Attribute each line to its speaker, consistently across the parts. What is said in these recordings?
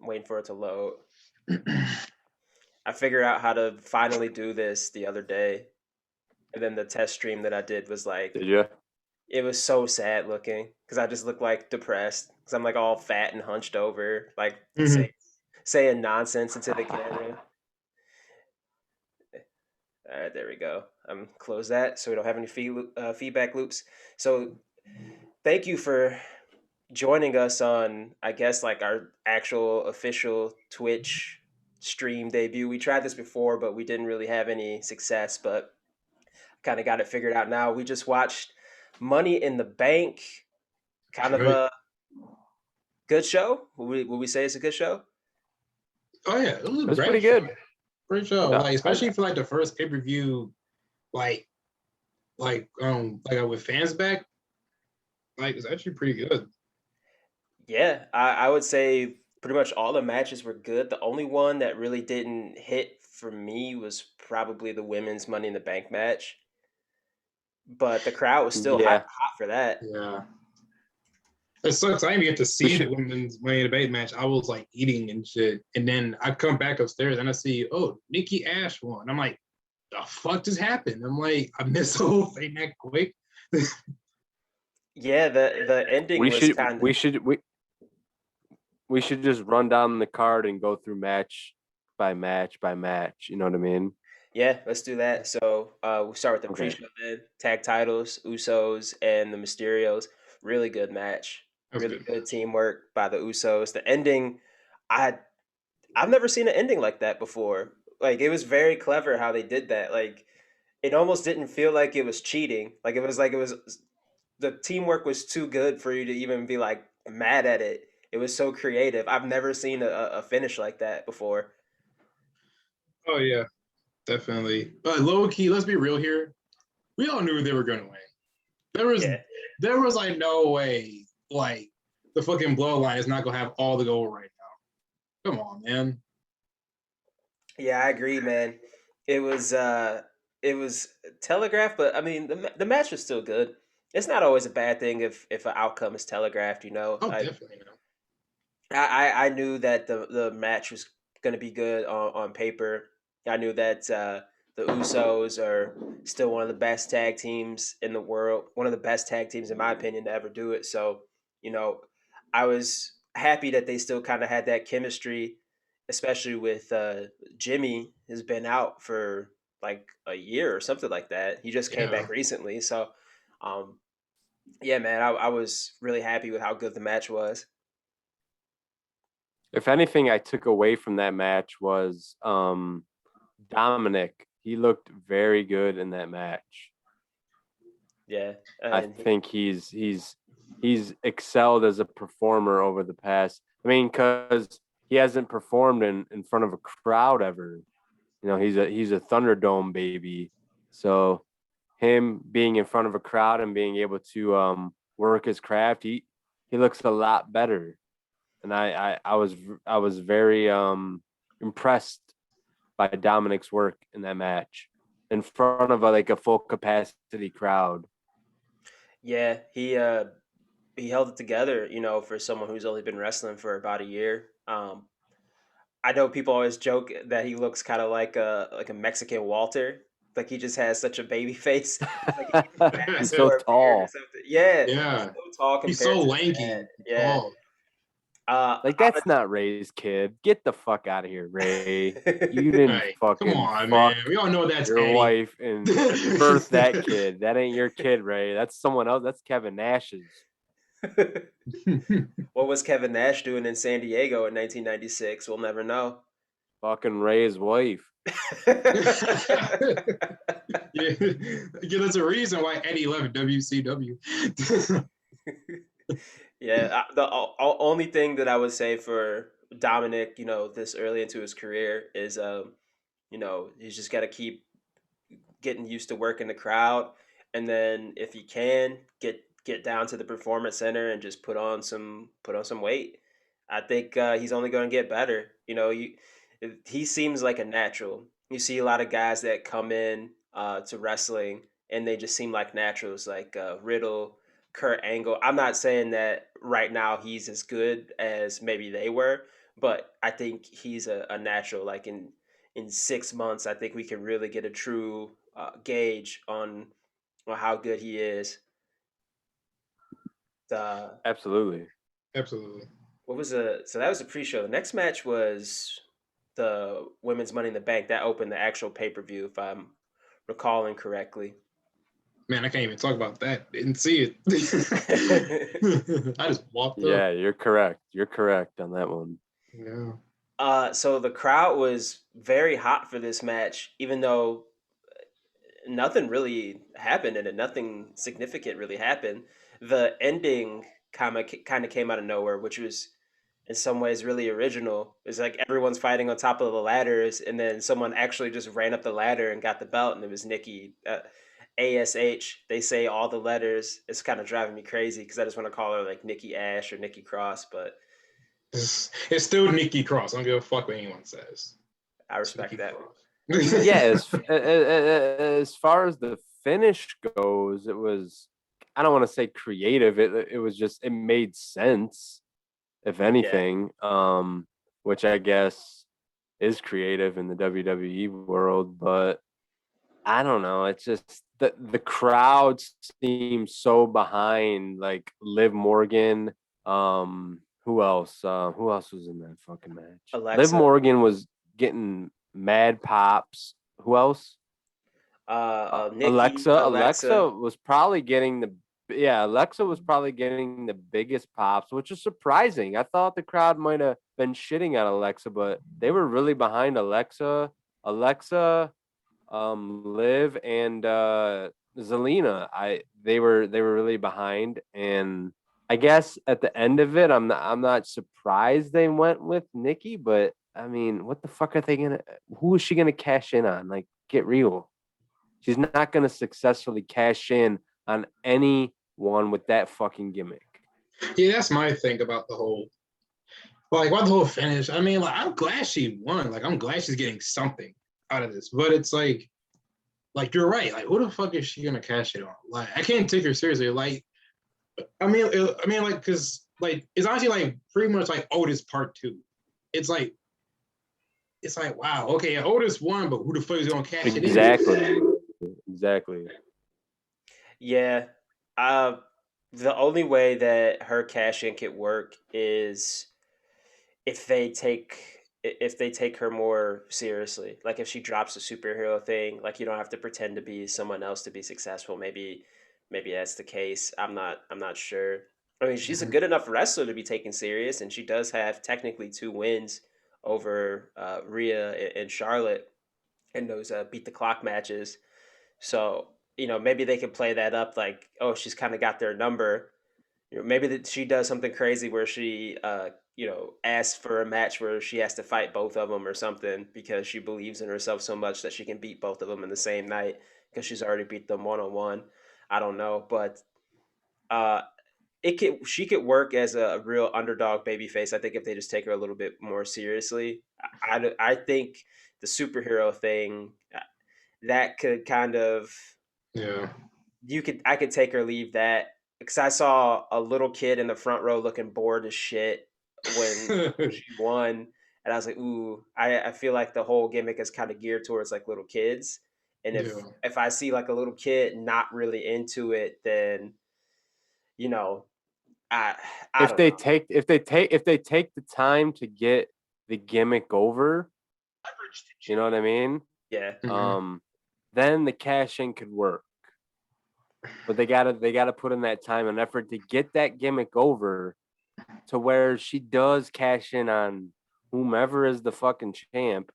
Speaker 1: waiting for it to load. I figured out how to finally do this the other day, and then the test stream that I did was like,
Speaker 2: Did you?
Speaker 1: it was so sad looking because I just look like depressed because I'm like all fat and hunched over, like
Speaker 3: Mhm.
Speaker 1: saying nonsense into the camera. All right, there we go. Close that so we don't have any feedback loops. So thank you for joining us on, I guess, like our actual official Twitch stream debut. We tried this before, but we didn't really have any success, but kind of got it figured out now. We just watched Money in the Bank, kind of
Speaker 3: Right.
Speaker 1: a good show. Would we say it's a good show?
Speaker 3: Oh yeah, it was a
Speaker 2: It was
Speaker 3: great
Speaker 2: pretty
Speaker 3: show.
Speaker 2: good.
Speaker 3: Great show.
Speaker 2: Yeah,
Speaker 3: Like especially for like the first pay-per-view, like with fans back, like it's actually pretty good.
Speaker 1: Yeah, I would say pretty much all the matches were good. The only one that really didn't hit for me was probably the women's Money in the Bank match, but the crowd was still
Speaker 2: Yeah.
Speaker 1: hot for that.
Speaker 3: Yeah. It sucks. I didn't get to see the women's Money in the Bank match. I was like eating and shit. And then I come back upstairs and I see, oh, Nikki Ash won. I'm like, the fuck just happened? I'm like, I missed the whole thing that quick.
Speaker 1: Yeah, the ending
Speaker 2: We
Speaker 1: was
Speaker 2: should
Speaker 1: kind of
Speaker 2: we should just run down the card and go through match by match by match. You know what I mean?
Speaker 1: yeah. Let's do that. So we'll start with the
Speaker 2: Okay.
Speaker 1: pre-show then. Tag titles, Usos and the Mysterios. Really good match.
Speaker 3: That was
Speaker 1: Really
Speaker 3: good.
Speaker 1: good teamwork by the Usos. The ending, I I've never seen an ending like that before. Like it was very clever how they did that. Like it almost didn't feel like it was cheating. Like it was the teamwork was too good for you to even be like mad at it. It was so creative. I've never seen a finish like that before.
Speaker 3: Oh yeah, definitely. But low key, let's be real here. We all knew they were gonna win.
Speaker 1: Yeah.
Speaker 3: There was like no way like the fucking bloodline is not gonna have all the gold right now. Come on, man.
Speaker 1: Yeah, I agree, man. It was it was telegraphed, but I mean the match was still good. It's not always a bad thing if an outcome is telegraphed, you know.
Speaker 3: Oh, definitely no.
Speaker 1: I knew that the match was going to be good on paper. I knew that the Usos are still one of the best tag teams in the world, one of the best tag teams in my opinion to ever do it. So, you know, I was happy that they still kind of had that chemistry, especially with Jimmy has been out for like a year or something like that. He just came
Speaker 3: Yeah.
Speaker 1: back recently. So, um, yeah, man, I was really happy with how good the match was.
Speaker 2: If anything, I took away from that match was Dominic. He looked very good in that match.
Speaker 1: Yeah,
Speaker 2: I think he's excelled as a performer over the past. I mean, because he hasn't performed in front of a crowd ever. You know, he's a Thunderdome baby. So him being in front of a crowd and being able to work his craft, he looks a lot better. And I was very impressed by Dominic's work in that match in front of a full capacity crowd.
Speaker 1: yeah, he held it together, you know, for someone who's only been wrestling for about a year. I know people always joke that he looks kind of like a Mexican Walter, like he just has such a baby face. Like he needs a
Speaker 2: He's
Speaker 1: mask
Speaker 2: so
Speaker 1: or a beard or
Speaker 2: tall.
Speaker 1: something. Yeah, he's
Speaker 3: Yeah.
Speaker 1: so tall
Speaker 3: He's
Speaker 1: compared
Speaker 3: so
Speaker 1: to his dad.
Speaker 3: lanky.
Speaker 1: Yeah.
Speaker 3: Tall.
Speaker 2: Like that's not Ray's kid. Get the fuck out of here, Ray. You didn't
Speaker 3: Hey, come
Speaker 2: fucking
Speaker 3: on,
Speaker 2: fuck
Speaker 3: man. We all know that's
Speaker 2: your
Speaker 3: Eddie.
Speaker 2: wife and birth that kid. That ain't your kid, Ray. That's someone else. That's Kevin Nash's.
Speaker 1: What was Kevin Nash doing in San Diego in 1996? We'll never know.
Speaker 2: Fucking Ray's wife.
Speaker 3: Yeah, that's a reason why Eddie left WCW.
Speaker 1: Yeah, only thing that I would say for Dominic, you know, this early into his career is, you know, he's just got to keep getting used to working the crowd, and then if he can get down to the performance center and just put on some weight. I think he's only going to get better. You know, he seems like a natural. You see a lot of guys that come in to wrestling and they just seem like naturals, like Riddle, Kurt Angle. I'm not saying that right now he's as good as maybe they were, but I think he's a natural. Like in 6 months, I think we can really get a true gauge on how good he is. The
Speaker 2: Absolutely.
Speaker 3: Absolutely.
Speaker 1: so that was a pre-show. The next match was the women's Money in the Bank that opened the actual pay-per-view, if I'm recalling correctly.
Speaker 3: Man, I can't even talk about that. Didn't see it. I just walked up.
Speaker 2: Yeah, you're correct. You're correct on that one.
Speaker 3: Yeah.
Speaker 1: So the crowd was very hot for this match, even though nothing really happened in it. Nothing significant really happened. The ending kind of came out of nowhere, which was in some ways really original. It's like everyone's fighting on top of the ladders, and then someone actually just ran up the ladder and got the belt, and it was Nikki. ASH. They say all the letters. It's kind of driving me crazy because I just want to call her like Nikki Ash or Nikki Cross, but
Speaker 3: It's still Nikki Cross. I don't give a fuck what anyone says.
Speaker 1: I
Speaker 3: It's
Speaker 1: respect
Speaker 3: Nikki
Speaker 1: that.
Speaker 3: Cross.
Speaker 2: Yeah, as far as the finish goes, it was, I don't want to say creative. It was just, it made sense, if anything. Which I guess is creative in the WWE world, but I don't know. It's just the crowd seems so behind, like Liv Morgan. Who else? Who else was in that fucking match? Liv
Speaker 1: Alexa,
Speaker 2: Morgan was getting mad pops. Who else?
Speaker 1: Nikki,
Speaker 2: Alexa was probably getting Alexa was probably getting the biggest pops, which is surprising. I thought the crowd might have been shitting at Alexa, but they were really behind Alexa. Liv and Zelina. They were really behind, and I guess at the end of it, I'm not surprised they went with Nikki, but I mean, what the fuck are they gonna? Who is she gonna cash in on? Like, get real. She's not gonna successfully cash in on anyone with that fucking gimmick.
Speaker 3: Yeah, that's my thing about the whole, like, about the whole finish. I mean, like, I'm glad she won. Like, I'm glad she's getting something out of this. But it's like you're right. Like, who the fuck is she gonna cash it on? Like, I can't take her seriously. Like, like, because like it's honestly like pretty much like Otis Part 2. It's like wow, okay, Otis won, but who the fuck is gonna cash it in?
Speaker 2: Exactly.
Speaker 1: Yeah. The only way that her cash in could work is if they take her more seriously. Like if she drops the superhero thing, like you don't have to pretend to be someone else to be successful. Maybe that's the case. I'm not sure. I mean, she's a
Speaker 3: Mhm.
Speaker 1: good enough wrestler to be taken serious, and she does have technically 2 wins over Rhea and Charlotte in those beat the clock matches. So maybe they could play that up like, oh, she's kind of got their number. Maybe that she does something crazy where she asks for a match where she has to fight both of them or something because she believes in herself so much that she can beat both of them in the same night because she's already beat them one on one. I don't know, but uh, she could work as a real underdog babyface. I think if they just take her a little bit more seriously, I think the superhero thing that could kind of
Speaker 3: Yeah.
Speaker 1: I could take or leave that because I saw a little kid in the front row looking bored as shit when she won, and I was like, ooh, I feel like the whole gimmick is kind of geared towards like little kids, and if
Speaker 3: Yeah.
Speaker 1: if I see like a little kid not really into it, then you know I I
Speaker 2: If
Speaker 1: don't know.
Speaker 2: they take the time to get the gimmick over, you know what I mean?
Speaker 1: Yeah,
Speaker 3: Mhm.
Speaker 2: Then the cash in could work. But they gotta put in that time and effort to get that gimmick over to where she does cash in on whomever is the fucking champ,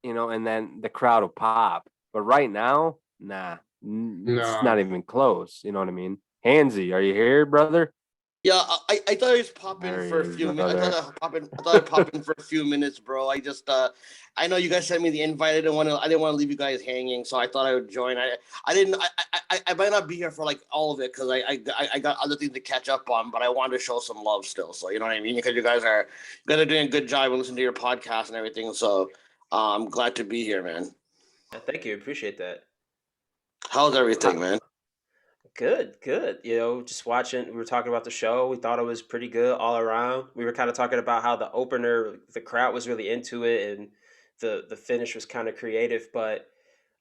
Speaker 2: and then the crowd will pop. But right now, nah, it's
Speaker 3: No.
Speaker 2: not even close. You know what I mean? Hanzi, are you here, brother?
Speaker 4: Yeah, I thought I was popping
Speaker 2: There he
Speaker 4: for a
Speaker 2: is,
Speaker 4: few minutes.
Speaker 2: brother.
Speaker 4: I thought I'd pop in for a few minutes, bro. I know you guys sent me the invite. I didn't want to leave you guys hanging, so I thought I would join. I didn't. I might not be here for like all of it because I got other things to catch up on, but I wanted to show some love still. So you know what I mean? Because you guys are doing a good job and listening to your podcast and everything. So I'm glad to be here, man.
Speaker 1: thank you, appreciate that.
Speaker 4: How's everything, man?
Speaker 1: Good, good. You know, just watching. We were talking about the show. We thought it was pretty good all around. We were kind of talking about how the opener, the crowd was really into it, and the finish was kind of creative. But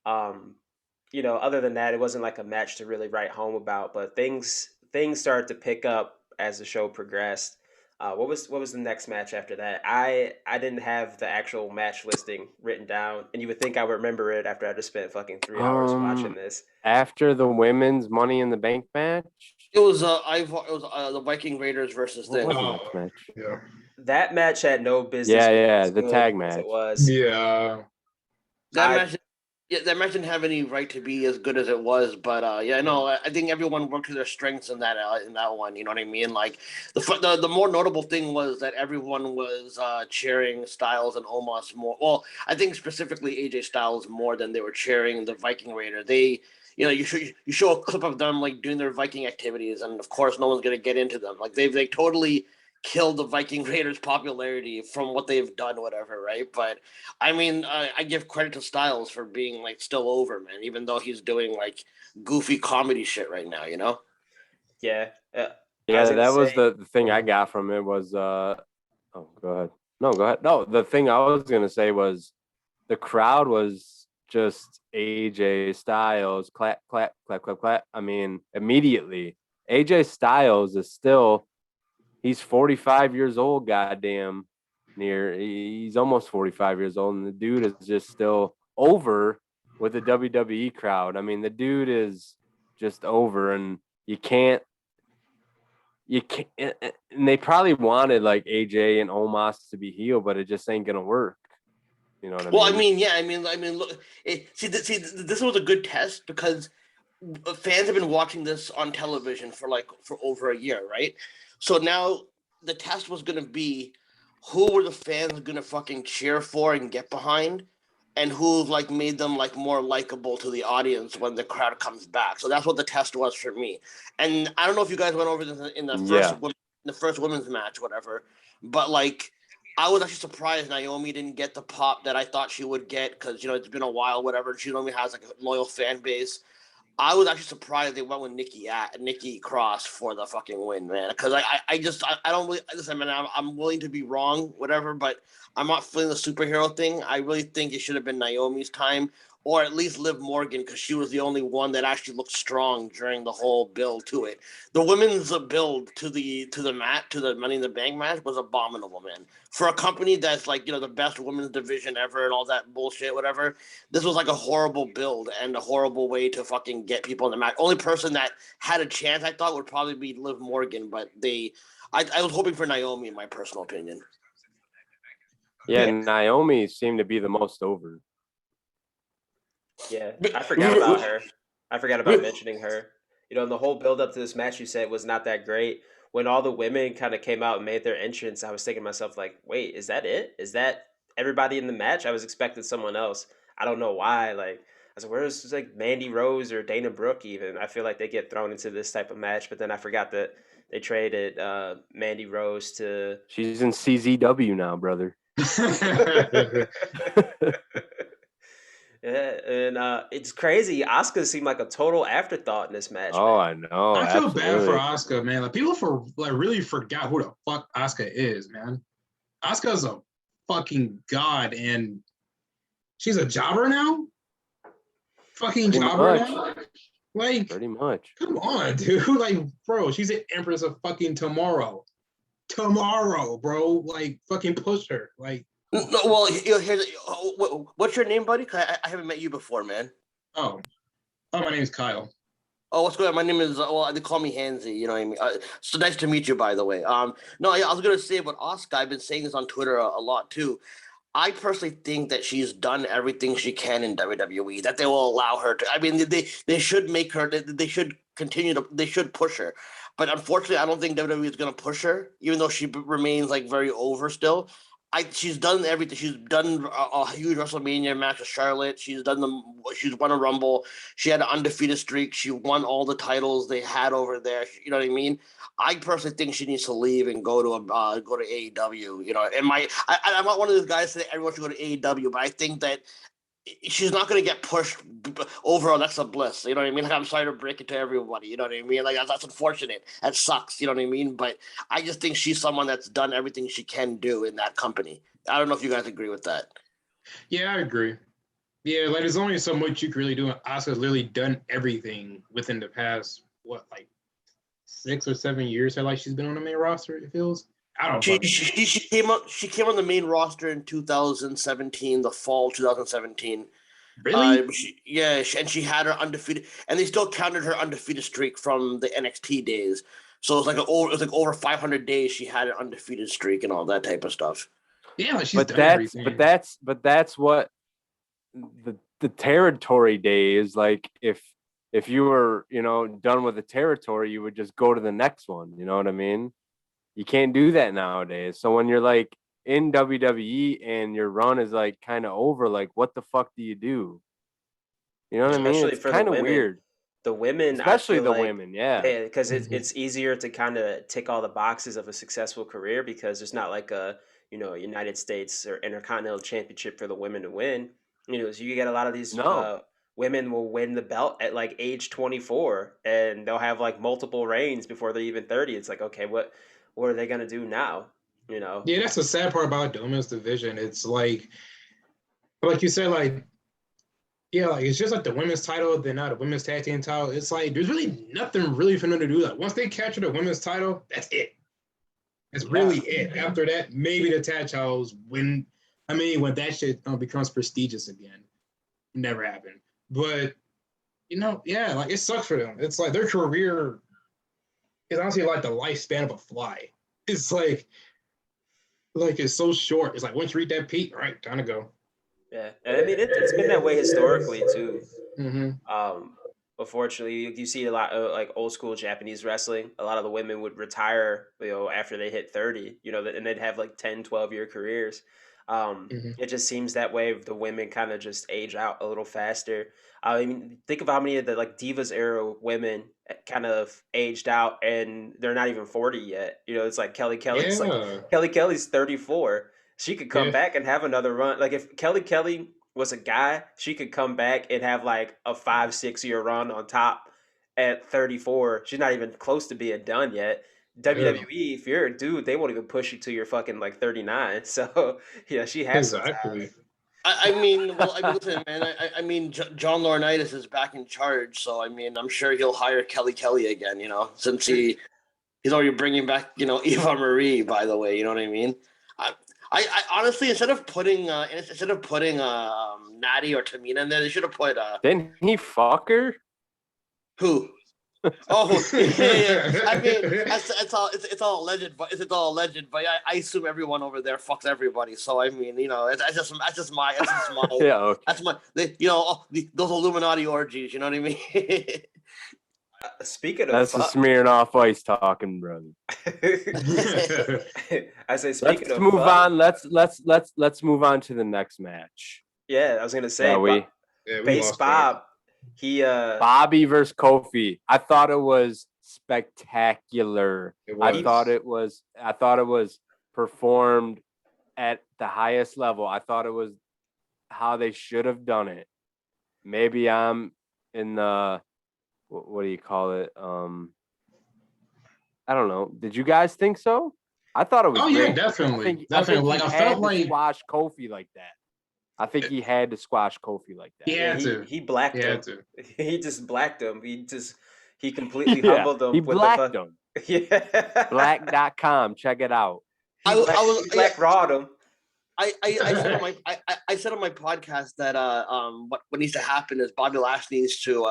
Speaker 1: um, you know, other than that, it wasn't like a match to really write home about. But things started to pick up as the show progressed. What was the next match after that? I didn't have the actual match listing written down, and you would think I would remember it after I just spent fucking 3 hours watching this.
Speaker 2: After the women's Money in the Bank match,
Speaker 4: It was the Viking Raiders versus
Speaker 2: what
Speaker 4: thing.
Speaker 2: was the
Speaker 3: Oh,
Speaker 2: next match?
Speaker 3: yeah.
Speaker 1: That match had no business
Speaker 2: Yeah,
Speaker 1: being
Speaker 2: yeah,
Speaker 1: as
Speaker 2: the
Speaker 1: good
Speaker 2: tag
Speaker 1: as
Speaker 2: match.
Speaker 1: it was.
Speaker 3: Yeah.
Speaker 4: That
Speaker 1: I
Speaker 4: match, yeah, that match didn't have any right to be as good as it was. But yeah, no, I think everyone worked to their strengths in that one. You know what I mean? Like the more notable thing was that everyone was cheering Styles and Omos more. Well, I think specifically AJ Styles more than they were cheering the Viking Raider. They. You know, you show a clip of them like doing their Viking activities, and of course, no one's gonna get into them. Like they totally killed the Viking Raiders' popularity from what they've done, whatever, right? But I mean, I give credit to Styles for being like still over, man. Even though he's doing like goofy comedy shit right now, you know.
Speaker 1: yeah. I was
Speaker 2: Yeah,
Speaker 1: gonna
Speaker 2: that was
Speaker 1: say
Speaker 2: the thing I got from it was oh, go ahead. No, go ahead. No, the thing I was gonna say was the crowd was just AJ Styles, clap, clap, clap, clap, clap. I mean, immediately. AJ Styles is still he's 45 years old, goddamn he's almost 45 years old, and the dude is just still over with the WWE crowd. I mean, the dude is just over, and you can't and they probably wanted like AJ and Omos to be heel, but it just ain't gonna work. You know what I
Speaker 4: Well,
Speaker 2: mean?
Speaker 4: yeah, look, this was a good test because fans have been watching this on television for over a year, right? So now the test was gonna be who were the fans gonna fucking cheer for and get behind, and who like made them like more likable to the audience when the crowd comes back. So that's what the test was for me. And I don't know if you guys went over this in
Speaker 2: Yeah.
Speaker 4: the first women's match, whatever, but like. I was actually surprised Naomi didn't get the pop that I thought she would get because it's been a while, whatever. She only has like a loyal fan base. I was actually surprised they went with Nikki Cross for the fucking win, man. Because I don't really listen, man. I'm willing to be wrong, whatever, but I'm not feeling the superhero thing. I really think it should have been Naomi's time, or at least Liv Morgan, because she was the only one that actually looked strong during the whole build to it. The women's build to the Money in the Bank match was abominable, man. For a company that's like the best women's division ever and all that bullshit, whatever. This was like a horrible build and a horrible way to fucking get people in the match. Only person that had a chance, I thought, would probably be Liv Morgan, but I was hoping for Naomi, in my personal opinion.
Speaker 2: Yeah, Naomi seemed to be the most over.
Speaker 1: yeah, I forgot about her. I forgot about mentioning her. You know, and the whole build up to this match you said was not that great. When all the women kind of came out and made their entrance, I was thinking to myself like, "Wait, is that it? Is that everybody in the match?" I was expecting someone else. I don't know why. Like, I was like, "Where's like Mandy Rose or Dana Brooke?" Even I feel like they get thrown into this type of match, but then I forgot that they traded Mandy Rose to.
Speaker 2: She's in CZW now, brother.
Speaker 1: Yeah, and it's crazy. Asuka seemed like a total afterthought in this match,
Speaker 2: Oh,
Speaker 1: man.
Speaker 2: I know.
Speaker 3: I feel bad for
Speaker 2: Absolutely.
Speaker 3: Asuka, man. Like people really forgot who the fuck Asuka is, man. Asuka's a fucking god, and she's a jobber now. Fucking
Speaker 2: Pretty
Speaker 3: jobber
Speaker 2: much.
Speaker 3: now. Like,
Speaker 2: Pretty much.
Speaker 3: come on, dude. Like, bro, she's an empress of fucking tomorrow. Tomorrow, bro. Like, fucking push her. Like,
Speaker 4: No, well, what's your name, buddy? 'Cause I haven't met you before, man.
Speaker 3: oh, my name's Kyle.
Speaker 4: Oh, what's going on? My name is they call me Hanzi. You know what I mean. So nice to meet you, by the way. No, I was gonna say about Asuka. I've been saying this on Twitter a lot too. I personally think that she's done everything she can in WWE. That they will allow her to. I mean, they should make her. They should continue to. They should push her. But unfortunately, I don't think WWE is going to push her, even though she remains like very over still. She's done everything. She's done a huge WrestleMania match with Charlotte. She's won a Rumble. She had an undefeated streak. She won all the titles they had over there. You know what I mean? I personally think she needs to leave and go to AEW. You know, I'm not one of those guys that everyone should go to AEW, but I think that she's not going to get pushed over Alexa Bliss. You know what I mean? Like, I'm sorry to break it to everybody. You know what I mean? Like, that's unfortunate. That sucks. You know what I mean? But I just think she's someone that's done everything she can do in that company. I don't know if you guys agree with that.
Speaker 3: Yeah, I agree. Yeah, like there's only so much you can really do. And Asuka's literally done everything within the past, like 6 or 7 years. Like she's been on the main roster, it feels. I don't know.
Speaker 4: She came on the main roster in 2017, the fall 2017.
Speaker 3: Really?
Speaker 4: And she had her undefeated, and they still counted her undefeated streak from the NXT days. So it was like over 500 days she had an undefeated streak and all that type of stuff.
Speaker 3: Yeah, like she's done everything.
Speaker 2: But that's what the territory day is like. If you were, done with the territory, you would just go to the next one. You know what I mean? You can't do that nowadays. So when you're like in WWE and your run is like kind of over, like what the fuck do you do? You know what I mean? It's kind of weird.
Speaker 1: The women,
Speaker 2: especially the women, yeah,
Speaker 1: because it's easier to kind of tick all the boxes of a successful career because there's not like a United States or Intercontinental Championship for the women to win. So you get a lot of these women will win the belt at like age 24 and they'll have like multiple reigns before they're even 30. It's like, okay, what are they gonna do now?
Speaker 3: Yeah, that's the sad part about the women's division. It's like you said, like it's just like the women's title, then now the women's tag team title. It's like there's really nothing really for them to do. Like once they capture the women's title, that's it. That's really it. After that, maybe the tag titles when that shit becomes prestigious again. Never happened. But like it sucks for them. It's like their career is honestly like the lifespan of a fly. It's like it's so short. It's like once you reach that peak, all right, time to go.
Speaker 1: Yeah, and I mean it's been that way historically too.
Speaker 3: Mm-hmm.
Speaker 1: Unfortunately, you see a lot of like old school Japanese wrestling. A lot of the women would retire, after they hit 30, and they'd have like 10, 12-year careers. It just seems that way. The women kind of just age out a little faster. I mean, think of how many of the like Divas era women kind of aged out and they're not even 40 yet. It's like Kelly Kelly's like Kelly Kelly's 34. She could come back and have another run. Like if Kelly Kelly was a guy, she could come back and have like a 5-6 year run on top at 34. She's not even close to being done yet. WWE, if you're a dude, they won't even push you till you're fucking like 39. So yeah, she has
Speaker 3: exactly.
Speaker 4: Listen, man. John Laurinaitis is back in charge, so I'm sure he'll hire Kelly Kelly again. Since he's already bringing back Eva Marie. By the way, you know what I mean. I honestly, instead of putting Natty or Tamina in there, they should have put.
Speaker 2: Didn't he fuck her?
Speaker 4: Who? Oh yeah. I mean, it's all alleged, but I assume everyone over there fucks everybody. So that's just my
Speaker 2: yeah. Okay.
Speaker 4: That's my those Illuminati orgies. You know what I mean?
Speaker 1: Speaking of
Speaker 2: that's the smearing off ice talking, brother.
Speaker 1: I say speaking
Speaker 2: let's move on. Let's move on to the next match.
Speaker 1: Yeah, I was gonna say Base Bob.
Speaker 2: Bobby versus Kofi. I thought it was spectacular. I thought it was performed at the highest level. I thought it was how they should have done it. Maybe I'm in the what do you call it? I don't know. Did you guys think so? I thought it was great.
Speaker 3: Yeah, definitely. I felt like
Speaker 2: squash Kofi like that. I think he had to squash Kofi like that.
Speaker 3: Yeah,
Speaker 1: he blacked him. He just blacked him. He completely humbled him.
Speaker 2: He blacked him.
Speaker 1: Yeah.
Speaker 2: Black.com. Check it out.
Speaker 1: He black rawed him.
Speaker 4: I said on my podcast that what needs to happen is Bobby Lashley needs to.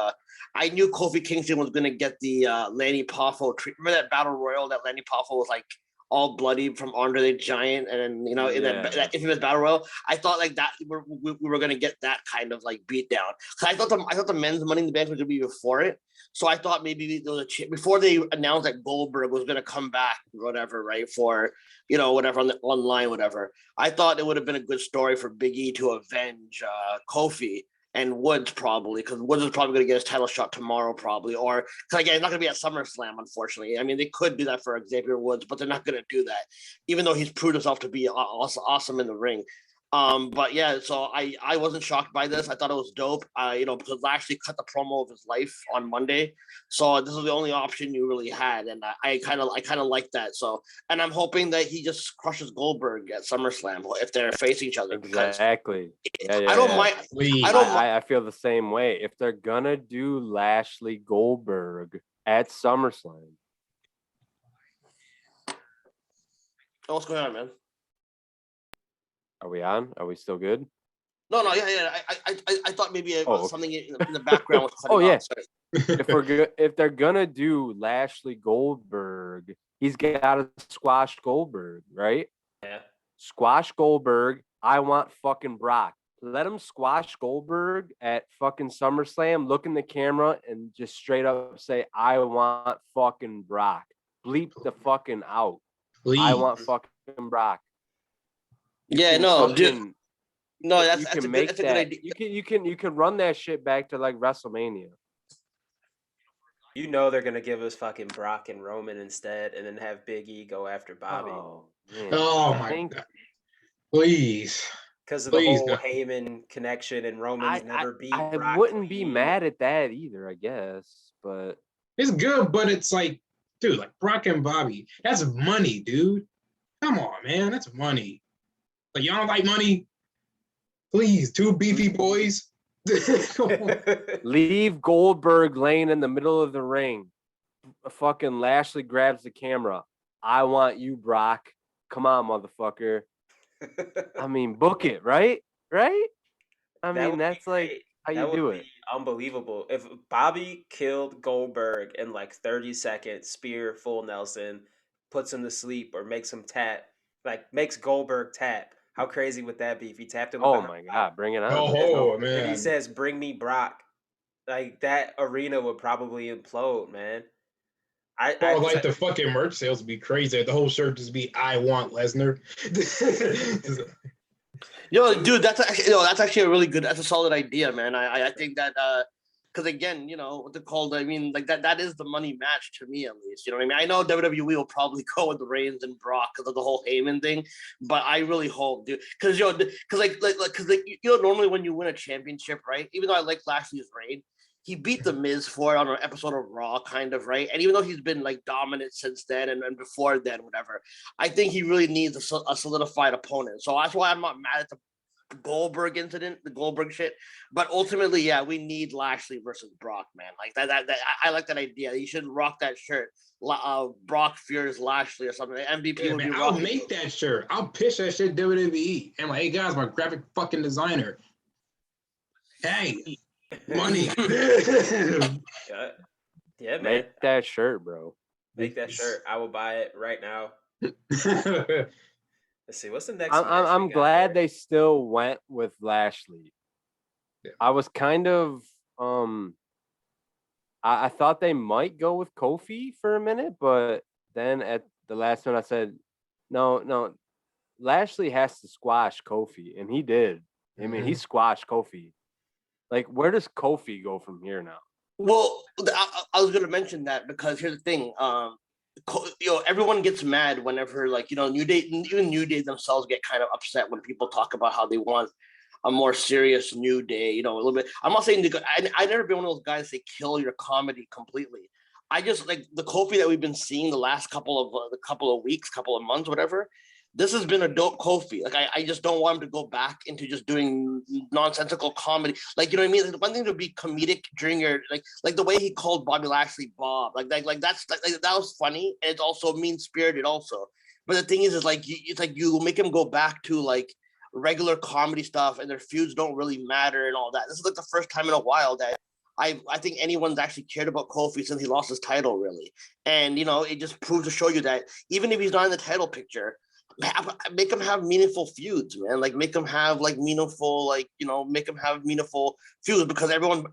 Speaker 4: I knew Kofi Kingston was going to get the Lanny Poffo treatment. Remember that battle royal that Lanny Poffo was like all bloody from Andre the Giant, and in that infamous battle royal, I thought like that we were going to get that kind of like beat down. So I thought the men's Money in the Bank was going to be before it. So I thought maybe there was before they announced that Goldberg was going to come back, or whatever, right? For whatever online, whatever. I thought it would have been a good story for Big E to avenge Kofi and Woods probably, because Woods is probably going to get his title shot tomorrow probably, or because again, he's not going to be at SummerSlam, unfortunately. I mean, they could do that for Xavier Woods, but they're not going to do that, even though he's proved himself to be awesome in the ring. But yeah, so I wasn't shocked by this. I thought it was dope. Because Lashley cut the promo of his life on Monday, so this is the only option you really had, and I kind of like that. So, and I'm hoping that he just crushes Goldberg at SummerSlam if they're facing each other.
Speaker 2: Exactly. Yeah,
Speaker 4: I don't mind.
Speaker 3: Please.
Speaker 2: I feel the same way. If they're gonna do Lashley Goldberg at SummerSlam,
Speaker 4: What's going on, man?
Speaker 2: are we on? Are we still good?
Speaker 4: No, yeah. I thought maybe
Speaker 2: okay.
Speaker 4: something in the background was cutting
Speaker 2: Oh yeah.
Speaker 4: off. Sorry.
Speaker 2: If they're gonna do Lashley Goldberg, he's got to squash Goldberg, right?
Speaker 1: Yeah.
Speaker 2: Squash Goldberg. I want fucking Brock. Let him squash Goldberg at fucking SummerSlam. Look in the camera and just straight up say, "I want fucking Brock." Bleep the fucking out.
Speaker 3: Please.
Speaker 2: I want fucking Brock.
Speaker 4: Yeah, no,
Speaker 2: fucking,
Speaker 4: dude. No, that's
Speaker 2: you
Speaker 4: that's
Speaker 2: can
Speaker 4: a
Speaker 2: make
Speaker 4: good, that's a
Speaker 2: that.
Speaker 4: good idea.
Speaker 2: You can run that shit back to like WrestleMania.
Speaker 1: You know they're gonna give us fucking Brock and Roman instead, and then have Big E go after Bobby
Speaker 2: Man.
Speaker 3: Oh my God. Please.
Speaker 1: because of the
Speaker 3: Please,
Speaker 1: whole
Speaker 3: no.
Speaker 1: Heyman connection, and Roman's never beat
Speaker 2: I
Speaker 1: Brock
Speaker 2: wouldn't be
Speaker 1: clean.
Speaker 2: mad at that either, I guess. But
Speaker 3: It's good, but it's like, dude, like Brock and Bobby, that's money, dude. Come on, man, that's money. Like, y'all don't like money? Please, two beefy boys. Come on.
Speaker 2: leave Goldberg laying in the middle of the ring. Fucking Lashley grabs the camera. I want you, Brock. Come on, motherfucker. I mean, book it, right? Right? I
Speaker 1: That
Speaker 2: mean,
Speaker 1: would
Speaker 2: that's
Speaker 1: be
Speaker 2: like
Speaker 1: great.
Speaker 2: how
Speaker 1: That
Speaker 2: you
Speaker 1: would
Speaker 2: do
Speaker 1: be
Speaker 2: it.
Speaker 1: unbelievable. If Bobby killed Goldberg in like 30 seconds, spear full Nelson, puts him to sleep or makes him tap, like makes Goldberg tap. How crazy would that be if he tapped him?
Speaker 2: Oh
Speaker 1: behind
Speaker 2: my
Speaker 1: the back?
Speaker 2: God, bring it on. Let's
Speaker 3: Oh,
Speaker 2: go.
Speaker 1: And he
Speaker 3: man.
Speaker 1: says, "Bring me Brock." Like that arena would probably implode, man.
Speaker 3: Bro, like the fucking merch sales would be crazy. The whole shirt just be "I want Lesnar."
Speaker 4: Dude, that's actually a really good, that's a solid idea, man. I think that because again, what they're called. I mean, like that is the money match to me, at least. You know what I mean? I know WWE will probably go with Reigns and Brock because of the whole Heyman thing, but I really hope, dude, because normally when you win a championship, right? Even though I like Lashley's reign, he beat the Miz for it on an episode of Raw, kind of, right? And even though he's been like dominant since then and before then, whatever, I think he really needs a solidified opponent. So that's why I'm not mad at the Goldberg incident, the Goldberg shit. But ultimately, yeah, we need Lashley versus Brock, man. Like that I like that idea. You should rock that shirt. Brock fears Lashley or something. MVP
Speaker 3: Yeah,
Speaker 4: would
Speaker 3: man,
Speaker 4: be
Speaker 3: I'll
Speaker 4: rocking
Speaker 3: make
Speaker 4: those.
Speaker 3: that shirt. I'll pitch that shit WWE. And like, hey guys, my graphic fucking designer. Hey, money.
Speaker 1: yeah, yeah, man.
Speaker 2: Make that shirt, bro.
Speaker 1: Make that shirt. I will buy it right now. Let's see. What's the next?
Speaker 2: I'm glad they still went with Lashley.
Speaker 3: Yeah.
Speaker 2: I was kind of I thought they might go with Kofi for a minute, but then at the last one I said, no, Lashley has to squash Kofi, and he did. I mean, he squashed Kofi. Like, where does Kofi go from here now?
Speaker 4: Well, I was gonna mention that because here's the thing. Everyone gets mad whenever, like, New Day, even New Day themselves get kind of upset when people talk about how they want a more serious New Day, a little bit. I'm not saying I never been one of those guys that kill your comedy completely. I just like the Kofi that we've been seeing the last couple of weeks, couple of months, whatever. This has been a dope Kofi. Like I just don't want him to go back into just doing nonsensical comedy. Like, you know what I mean? Like, one thing to be comedic during your like the way he called Bobby Lashley Bob. Like that was funny, and it's also mean spirited also. But the thing is like it's like you make him go back to like regular comedy stuff, and their feuds don't really matter and all that. This is like the first time in a while that I think anyone's actually cared about Kofi since he lost his title, really. And it just proves to show you that even if he's not in the title picture, make him have meaningful feuds, man. Like make him have like meaningful, make him have meaningful feuds, because everyone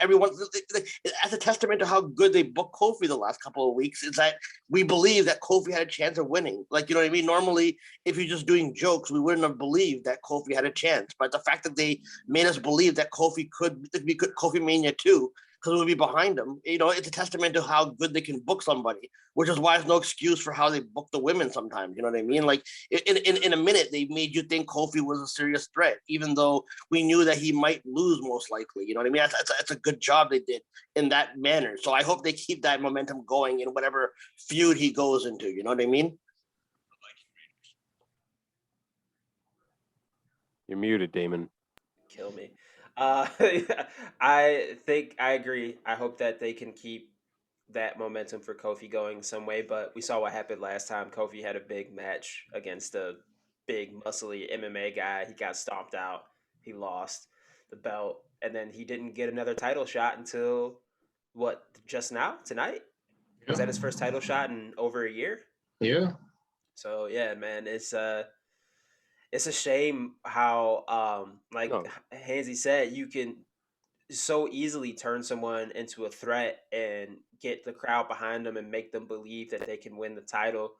Speaker 4: as a testament to how good they booked Kofi the last couple of weeks is that we believe that Kofi had a chance of winning. Like, you know what I mean? Normally, if you're just doing jokes, we wouldn't have believed that Kofi had a chance. But the fact that they made us believe that Kofi could be Kofi Mania 2, because we'll be behind them. You know, it's a testament to how good they can book somebody, which is why it's no excuse for how they book the women sometimes. You know what I mean? Like in a minute, they made you think Kofi was a serious threat, even though we knew that he might lose most likely. You know what I mean? That's a good job they did in that manner. So I hope they keep that momentum going in whatever feud he goes into. You know what I mean?
Speaker 2: You're muted, Damon.
Speaker 1: Kill me. Uh, I think I agree. I hope that they can keep that momentum for Kofi going some way. But we saw what happened last time. Kofi had a big match against a big, muscly MMA guy. He got stomped out. He lost the belt, and then he didn't get another title shot until what? Just now, tonight? Was that his first title shot in over a year?
Speaker 3: Yeah.
Speaker 1: So yeah, man, it's a shame how like
Speaker 2: No.
Speaker 1: Hansi said, you can so easily turn someone into a threat and get the crowd behind them and make them believe that they can win the title.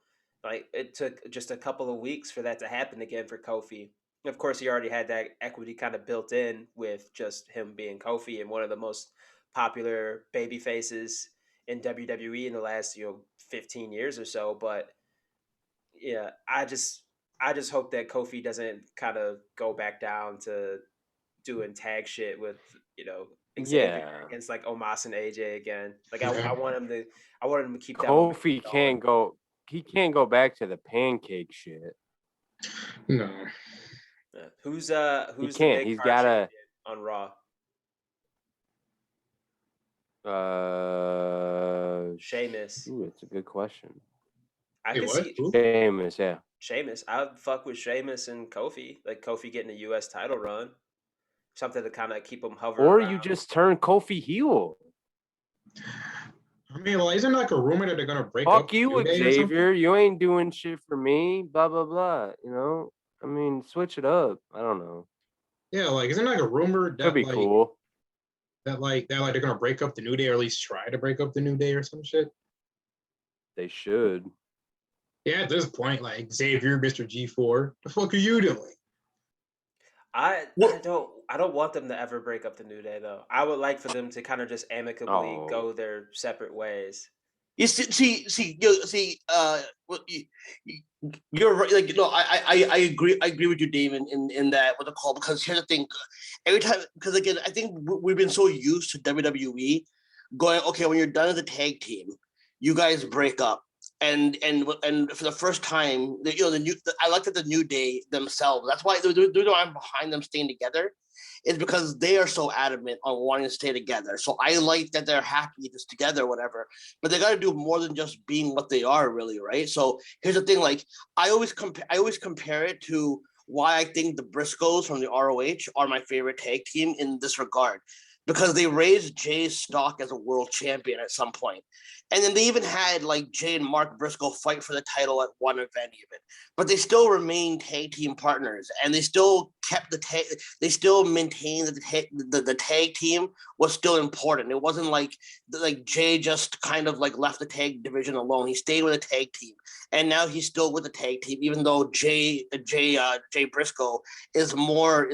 Speaker 1: Like it took just a couple of weeks for that to happen again for Kofi. Of course, he already had that equity kind of built in with just him being Kofi and one of the most popular baby faces in WWE in the last 15 years or so. But yeah, I just hope that Kofi doesn't kind of go back down to doing tag shit with Xavier
Speaker 2: Yeah.
Speaker 1: against like Omos and AJ again. Like I,
Speaker 3: Yeah.
Speaker 1: I want him to keep that momentum
Speaker 2: Kofi
Speaker 1: going.
Speaker 2: can't go. He can't go back to the pancake shit.
Speaker 3: No.
Speaker 1: Yeah. Who's
Speaker 2: He
Speaker 1: the
Speaker 2: can't.
Speaker 1: mid
Speaker 2: He's
Speaker 1: card
Speaker 2: gotta.
Speaker 1: champion on Raw? Sheamus.
Speaker 2: Ooh, it's a good question.
Speaker 1: I
Speaker 3: Wait,
Speaker 1: could
Speaker 3: what?
Speaker 1: see
Speaker 3: Who?
Speaker 2: Sheamus, yeah.
Speaker 1: Sheamus. I'd fuck with Sheamus and Kofi. Like Kofi getting a U.S. title run, something to kind of keep him hovering
Speaker 2: Or
Speaker 1: around.
Speaker 2: you just turn Kofi heel.
Speaker 3: I mean, well, isn't like a rumor that they're gonna break
Speaker 2: Fuck
Speaker 3: up the
Speaker 2: you,
Speaker 3: New Day or something?
Speaker 2: Xavier. You ain't doing shit for me. Blah blah blah. You know. I mean, switch it up. I don't know.
Speaker 3: Yeah, like isn't like a rumor
Speaker 2: Could
Speaker 3: that
Speaker 2: be
Speaker 3: like
Speaker 2: cool.
Speaker 3: that they're gonna break up the New Day or at least try to break up the New Day or some shit?
Speaker 2: They should.
Speaker 3: Yeah, at this point, like Xavier, Mr. G4, the fuck are you doing?
Speaker 1: I
Speaker 4: Well,
Speaker 1: don't want them to ever break up the New Day though. I would like for them to kind of just amicably
Speaker 2: Oh.
Speaker 1: go their separate ways.
Speaker 4: you you're right. Like, I agree. I agree with you, Damon, in that what the call. Because here's the thing: every time, because again, I think we've been so used to WWE going, okay, when you're done as a tag team, you guys break up, and for the first time, I like that the New Day themselves. That's why the reason why I'm behind them staying together is because they are so adamant on wanting to stay together. So I like that they're happy just together, whatever. But they got to do more than just being what they are, really, right? So here's the thing: like I always compare it to why I think the Briscoes from the ROH are my favorite tag team in this regard, because they raised Jay's stock as a world champion at some point. And then they even had like Jay and Mark Briscoe fight for the title at one event, even. But they still remained tag team partners, and they still kept the tag. They still maintained that the tag team was still important. It wasn't like Jay just kind of like left the tag division alone. He stayed with the tag team, and now he's still with the tag team, even though Jay Briscoe is more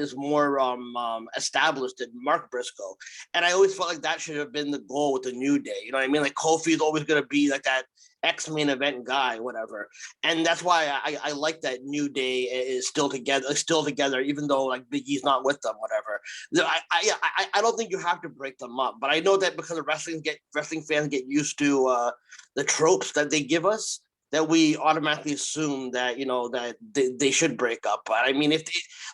Speaker 4: established than Mark Briscoe. And I always felt like that should have been the goal with the New Day. You know what I mean? Like Kofi is always going to be like that X-main event guy, whatever. And that's why I like that New Day is still together, even though like Big E's not with them, whatever. I don't think you have to break them up, but I know that because wrestling fans get used to the tropes that they give us, that we automatically assume that that they should break up. But I mean,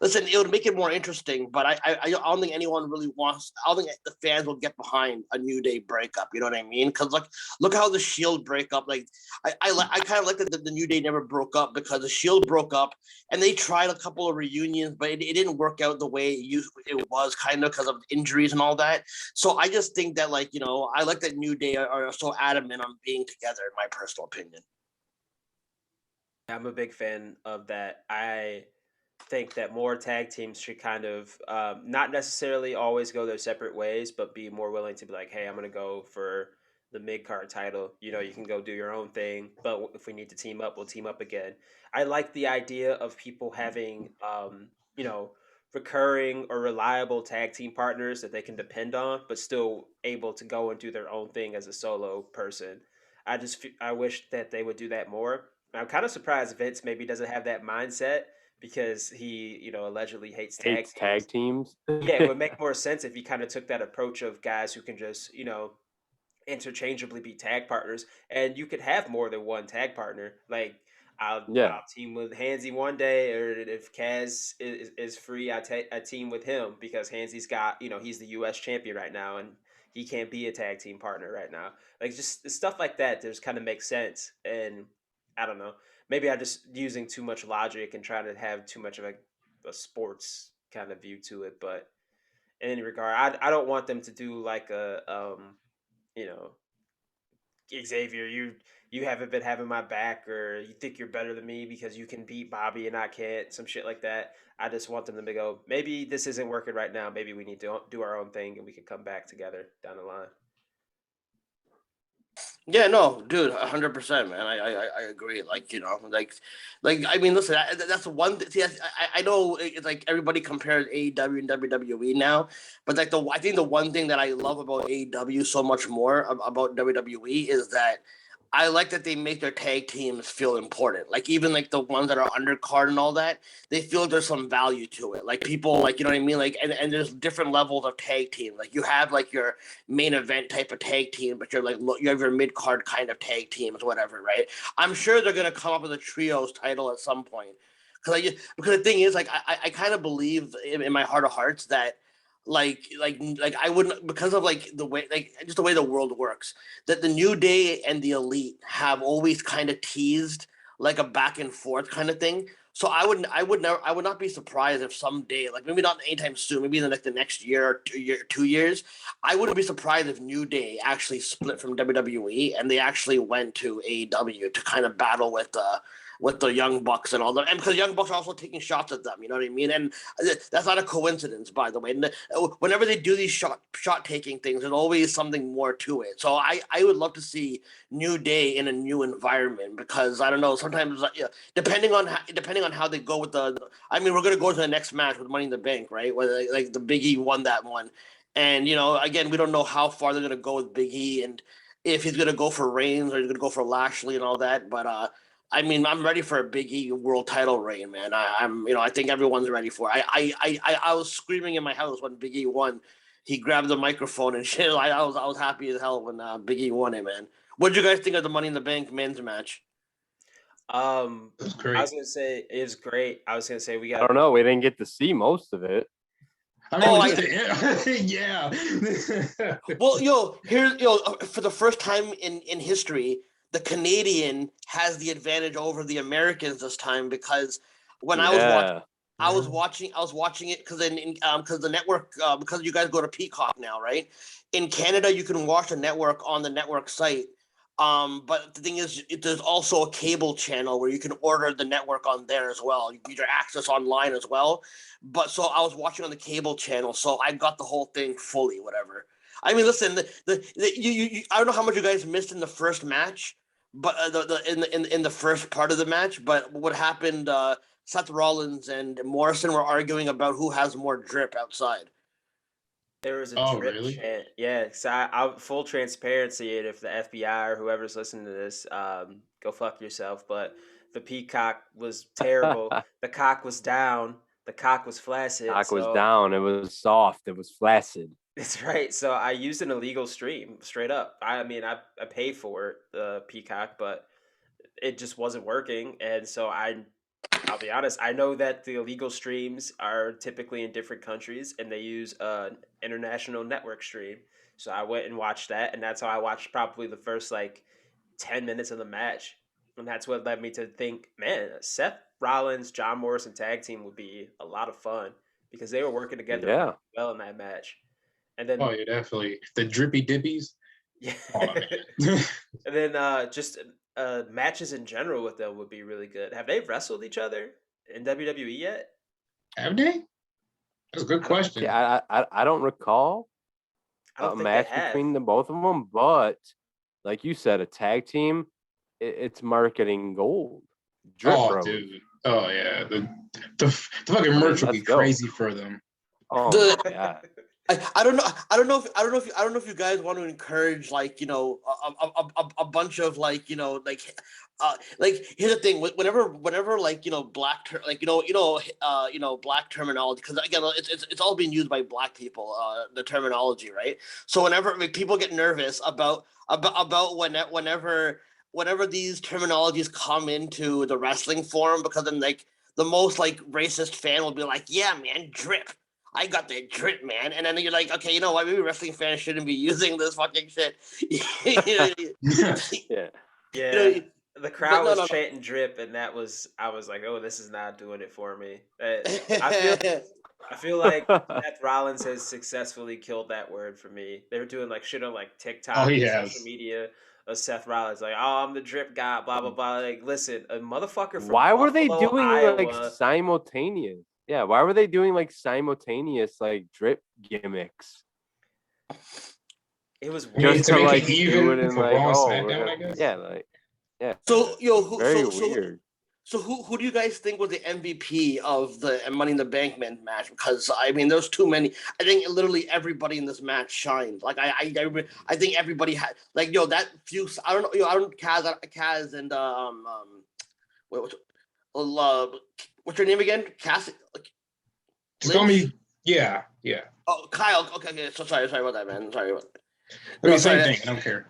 Speaker 4: listen, it would make it more interesting. But I don't think anyone really wants. I don't think the fans will get behind a New Day breakup. You know what I mean? Because like, look how the Shield break up. Like, I kind of like that the New Day never broke up, because the Shield broke up and they tried a couple of reunions, but it didn't work out the way it was, kind of because of injuries and all that. So I just think that I like that New Day are so adamant on being together, in my personal opinion.
Speaker 1: I'm a big fan of that. I think that more tag teams should kind of not necessarily always go their separate ways, but be more willing to be like, hey, I'm going to go for the mid card title. You can go do your own thing, but if we need to team up, we'll team up again. I like the idea of people having, recurring or reliable tag team partners that they can depend on, but still able to go and do their own thing as a solo person. I wish that they would do that more. I'm kind of surprised Vince maybe doesn't have that mindset because he, allegedly hates tag
Speaker 2: Hates tag
Speaker 1: teams.
Speaker 2: teams.
Speaker 1: Yeah, it would make more sense if he kind of took that approach of guys who can just, interchangeably be tag partners, and you could have more than one tag partner. Like
Speaker 2: Yeah.
Speaker 1: I'll team with Hanzi one day, or if Kaz is free, I team with him because Hanzi's got he's the U.S. champion right now, and he can't be a tag team partner right now. Like just stuff like that, just kind of makes sense. And I don't know, maybe I'm just using too much logic and trying to have too much of a sports kind of view to it, but in any regard, I don't want them to do like you know, Xavier, you haven't been having my back, or you think you're better than me because you can beat Bobby and I can't, some shit like that. I just want them to go, maybe this isn't working right now. Maybe we need to do our own thing and we can come back together down the line.
Speaker 4: Yeah, no, dude, 100%, man. I agree. Like, I mean, listen, that's the one. See, I know it's like everybody compares AEW and WWE now, but like I think the one thing that I love about AEW so much more about WWE is that I like that they make their tag teams feel important. Like even like the ones that are undercard and all that, they feel there's some value to it. Like people, like you know what I mean. Like and there's different levels of tag team. Like you have like your main event type of tag team, but you're like you have your mid card kind of tag teams, whatever, right? I'm sure they're gonna come up with a trios title at some point. Because the thing is, like I kind of believe in my heart of hearts that like I wouldn't, because of like the way, like just the way the world works, that the New Day and the Elite have always kind of teased like a back and forth kind of thing. So I would not be surprised if someday, like maybe not anytime soon, maybe in the, like the next year or 2 years, I wouldn't be surprised if New Day actually split from WWE and they actually went to AEW to kind of battle with the Young Bucks and all that, and because Young Bucks are also taking shots at them, you know what I mean? And that's not a coincidence, by the way. And whenever they do these shot taking things, there's always something more to it. So I would love to see New Day in a new environment, because I don't know, sometimes depending on how they go with I mean, we're gonna go to the next match with Money in the Bank, right? Where like the Big E won that one, and again, we don't know how far they're gonna go with Big E and if he's gonna go for Reigns or he's gonna go for Lashley and all that, but I mean, I'm ready for a Big E world title reign, man. I think everyone's ready for it. I was screaming in my house when Big E won. He grabbed the microphone and shit. I was happy as hell when Big E won it, man. What did you guys think of the Money in the Bank men's match?
Speaker 3: That's
Speaker 1: I
Speaker 3: great.
Speaker 1: was gonna say it was great. I was gonna say we
Speaker 2: I
Speaker 1: got.
Speaker 2: don't know. We didn't get to see most of it.
Speaker 3: I mean,
Speaker 4: Oh,
Speaker 3: just yeah.
Speaker 4: Well, for the first time in history, the Canadian has the advantage over the Americans this time, because when
Speaker 2: Yeah.
Speaker 4: I was watching it because because the network, because you guys go to Peacock now, right? In Canada, you can watch the network on the network site. But the thing is, there's also a cable channel where you can order the network on there as well. You get your access online as well. But so I was watching on the cable channel, so I got the whole thing fully, whatever. I mean, listen, I don't know how much you guys missed in the first match, but in the first part of the match. But what happened? Seth Rollins and Morrison were arguing about who has more drip outside.
Speaker 1: There was a
Speaker 3: Oh,
Speaker 1: drip
Speaker 3: really?
Speaker 1: chant. Yeah, so I full transparency, and if the FBI or whoever's listening to this, go fuck yourself. But the peacock was terrible. The cock was down. The cock was flaccid.
Speaker 2: Cock was
Speaker 1: So
Speaker 2: down. It was soft. It was flaccid.
Speaker 1: that's right. So I used an illegal stream straight up. I mean, I paid for it, the peacock, but it just wasn't working, and so I'll be honest. I know that the illegal streams are typically in different countries, and they use an international network stream. So I went and watched that, and that's how I watched probably the first like 10 minutes of the match, and that's what led me to think, man, Seth Rollins, John Morrison tag team would be a lot of fun because they were working together really
Speaker 2: Yeah.
Speaker 1: well in that match. And
Speaker 3: Oh,
Speaker 1: then
Speaker 3: yeah, definitely. The drippy dippies.
Speaker 1: yeah,
Speaker 3: Oh, man.
Speaker 1: and then just matches in general with them would be really good. Have they wrestled each other in WWE yet?
Speaker 3: Have they? That's a good
Speaker 1: I don't.
Speaker 3: question.
Speaker 2: Yeah, I don't recall
Speaker 1: I
Speaker 2: a
Speaker 1: don't think they
Speaker 2: match
Speaker 1: have.
Speaker 2: between the both of them, but like you said, a tag team, it's marketing gold. Drip
Speaker 3: Oh,
Speaker 2: Bros.
Speaker 3: dude. Oh yeah, the fucking merch would be
Speaker 2: let's go.
Speaker 3: crazy for them.
Speaker 2: Oh
Speaker 4: The-
Speaker 2: my god.
Speaker 4: I don't know. I don't know if you guys want to encourage like a bunch of like like here's the thing. Whenever like black like black terminology, because again it's all being used by black people, the terminology, right? So whenever like, people get nervous about whenever these terminologies come into the wrestling forum, because then like the most like racist fan will be like, yeah man, drip. I got the drip, man. And then you're like, okay, you know what? Maybe wrestling fans shouldn't be using this fucking shit.
Speaker 2: Yeah.
Speaker 1: Yeah, the crowd
Speaker 4: No,
Speaker 1: was
Speaker 4: no,
Speaker 1: chanting drip, and I was like, oh, this is not doing it for me.
Speaker 4: no.
Speaker 1: I feel like Seth Rollins has successfully killed that word for me. They were doing like shit on like
Speaker 3: Oh,
Speaker 1: TikTok
Speaker 3: he
Speaker 1: and
Speaker 3: has.
Speaker 1: social media of Seth Rollins, like, oh, I'm the drip guy, blah blah blah. Like, listen, a motherfucker from
Speaker 2: Why were they
Speaker 1: Buffalo,
Speaker 2: doing like
Speaker 1: Iowa.
Speaker 2: simultaneous? Yeah, why were they doing like simultaneous like drip gimmicks?
Speaker 1: It was
Speaker 3: You mean
Speaker 2: Just
Speaker 3: to
Speaker 2: to
Speaker 3: make
Speaker 2: like
Speaker 3: it
Speaker 2: do
Speaker 3: even
Speaker 2: it in
Speaker 3: for
Speaker 2: like,
Speaker 3: Raw and
Speaker 2: oh,
Speaker 3: SmackDown, I guess?
Speaker 2: yeah, like, yeah.
Speaker 4: So
Speaker 2: Very weird.
Speaker 4: So who do you guys think was the MVP of the Money in the Bank match? Because I mean, there's too many. I think literally everybody in this match shined. Like I think everybody had like that few. I don't know. I don't Kaz and what, what's your name again? Cass.
Speaker 3: Just call
Speaker 4: Lynch?
Speaker 3: me. Yeah.
Speaker 4: Oh, Kyle. Okay. So sorry about that, man. Sorry about that.
Speaker 3: I mean,
Speaker 4: No,
Speaker 3: same
Speaker 4: sorry.
Speaker 3: thing. I don't care.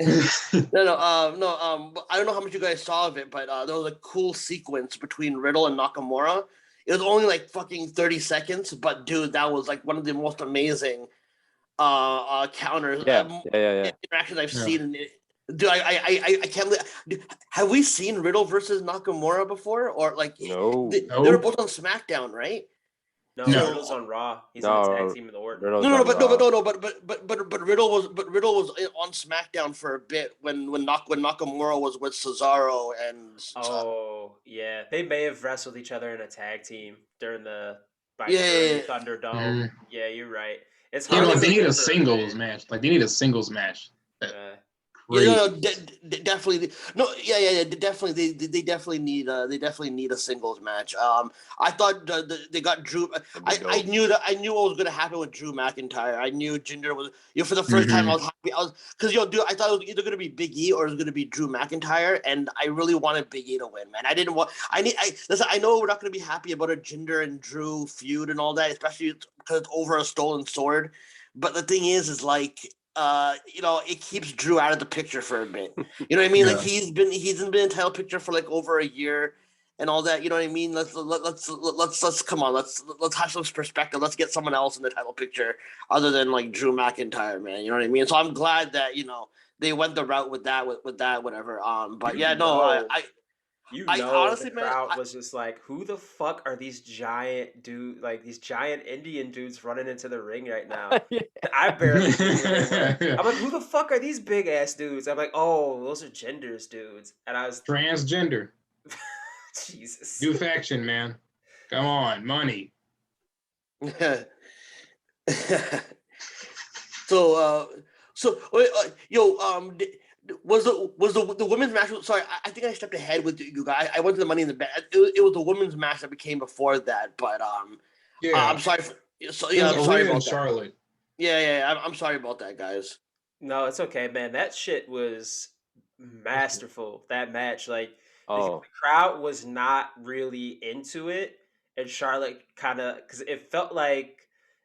Speaker 4: No. But I don't know how much you guys saw of it, but there was a cool sequence between Riddle and Nakamura. It was only like fucking 30 seconds, but dude, that was like one of the most amazing counters
Speaker 2: Yeah.
Speaker 4: interactions I've
Speaker 3: Yeah.
Speaker 4: seen. Dude, I can't believe. Dude, have we seen Riddle versus Nakamura before, or like
Speaker 2: No.
Speaker 4: they were both on SmackDown, right?
Speaker 1: No,
Speaker 3: No.
Speaker 1: Riddle's on Raw. He's in the tag team with Orton.
Speaker 2: Riddle's
Speaker 4: No,
Speaker 2: on Raw.
Speaker 4: but Riddle was on SmackDown for a bit when Nakamura was with Cesaro and
Speaker 1: Oh yeah, they may have wrestled each other in a tag team during the
Speaker 4: yeah.
Speaker 1: Thunderdome. Yeah, you're right. It's
Speaker 3: Yeah,
Speaker 1: hard
Speaker 3: like
Speaker 1: to
Speaker 3: they need a
Speaker 1: remember,
Speaker 3: singles
Speaker 1: man.
Speaker 3: match. Like they need a singles match.
Speaker 1: Uh,
Speaker 3: Crazy.
Speaker 4: Definitely. No, yeah. Definitely, they definitely need a singles match. I thought they got Drew. I knew what was gonna happen with Drew McIntyre. I knew Jinder was. For the first time, I was happy. Because dude, I thought it was either gonna be Big E or it was gonna be Drew McIntyre, and I really wanted Big E to win, man. I didn't want. Listen. I know we're not gonna be happy about a Jinder and Drew feud and all that, especially because it's over a stolen sword. But the thing is like. It keeps Drew out of the picture for a bit. You know what I mean?
Speaker 3: Yeah.
Speaker 4: Like he's been in the title picture for like over a year and all that. You know what I mean? Let's come on. Let's have some perspective. Let's get someone else in the title picture other than like Drew McIntyre, man. You know what I mean? So I'm glad that they went the route with that whatever. But yeah, no, I honestly,
Speaker 1: the
Speaker 4: man,
Speaker 1: crowd was just like, "Who the fuck are these giant these giant Indian dudes running into the ring right now?"
Speaker 2: Yeah.
Speaker 1: I barely knew who they were. I'm like, "Who the fuck are these big ass dudes?" I'm like, "Oh, those are Genders dudes," and I was
Speaker 3: Transgender.
Speaker 1: Jesus.
Speaker 3: New faction, man. Come on, money.
Speaker 4: So was the women's match? Sorry, I think I stepped ahead with you guys. I went to the Money in the Bank. It was the women's match that became before that, but I'm sorry. I'm sorry
Speaker 3: Rhea
Speaker 4: about
Speaker 3: and
Speaker 4: that.
Speaker 3: Charlotte.
Speaker 4: Yeah. I'm sorry about that, guys.
Speaker 1: No, it's okay, man. That shit was masterful. That match, like, because
Speaker 2: Oh,
Speaker 1: the crowd was not really into it, and Charlotte kind of, because it felt like,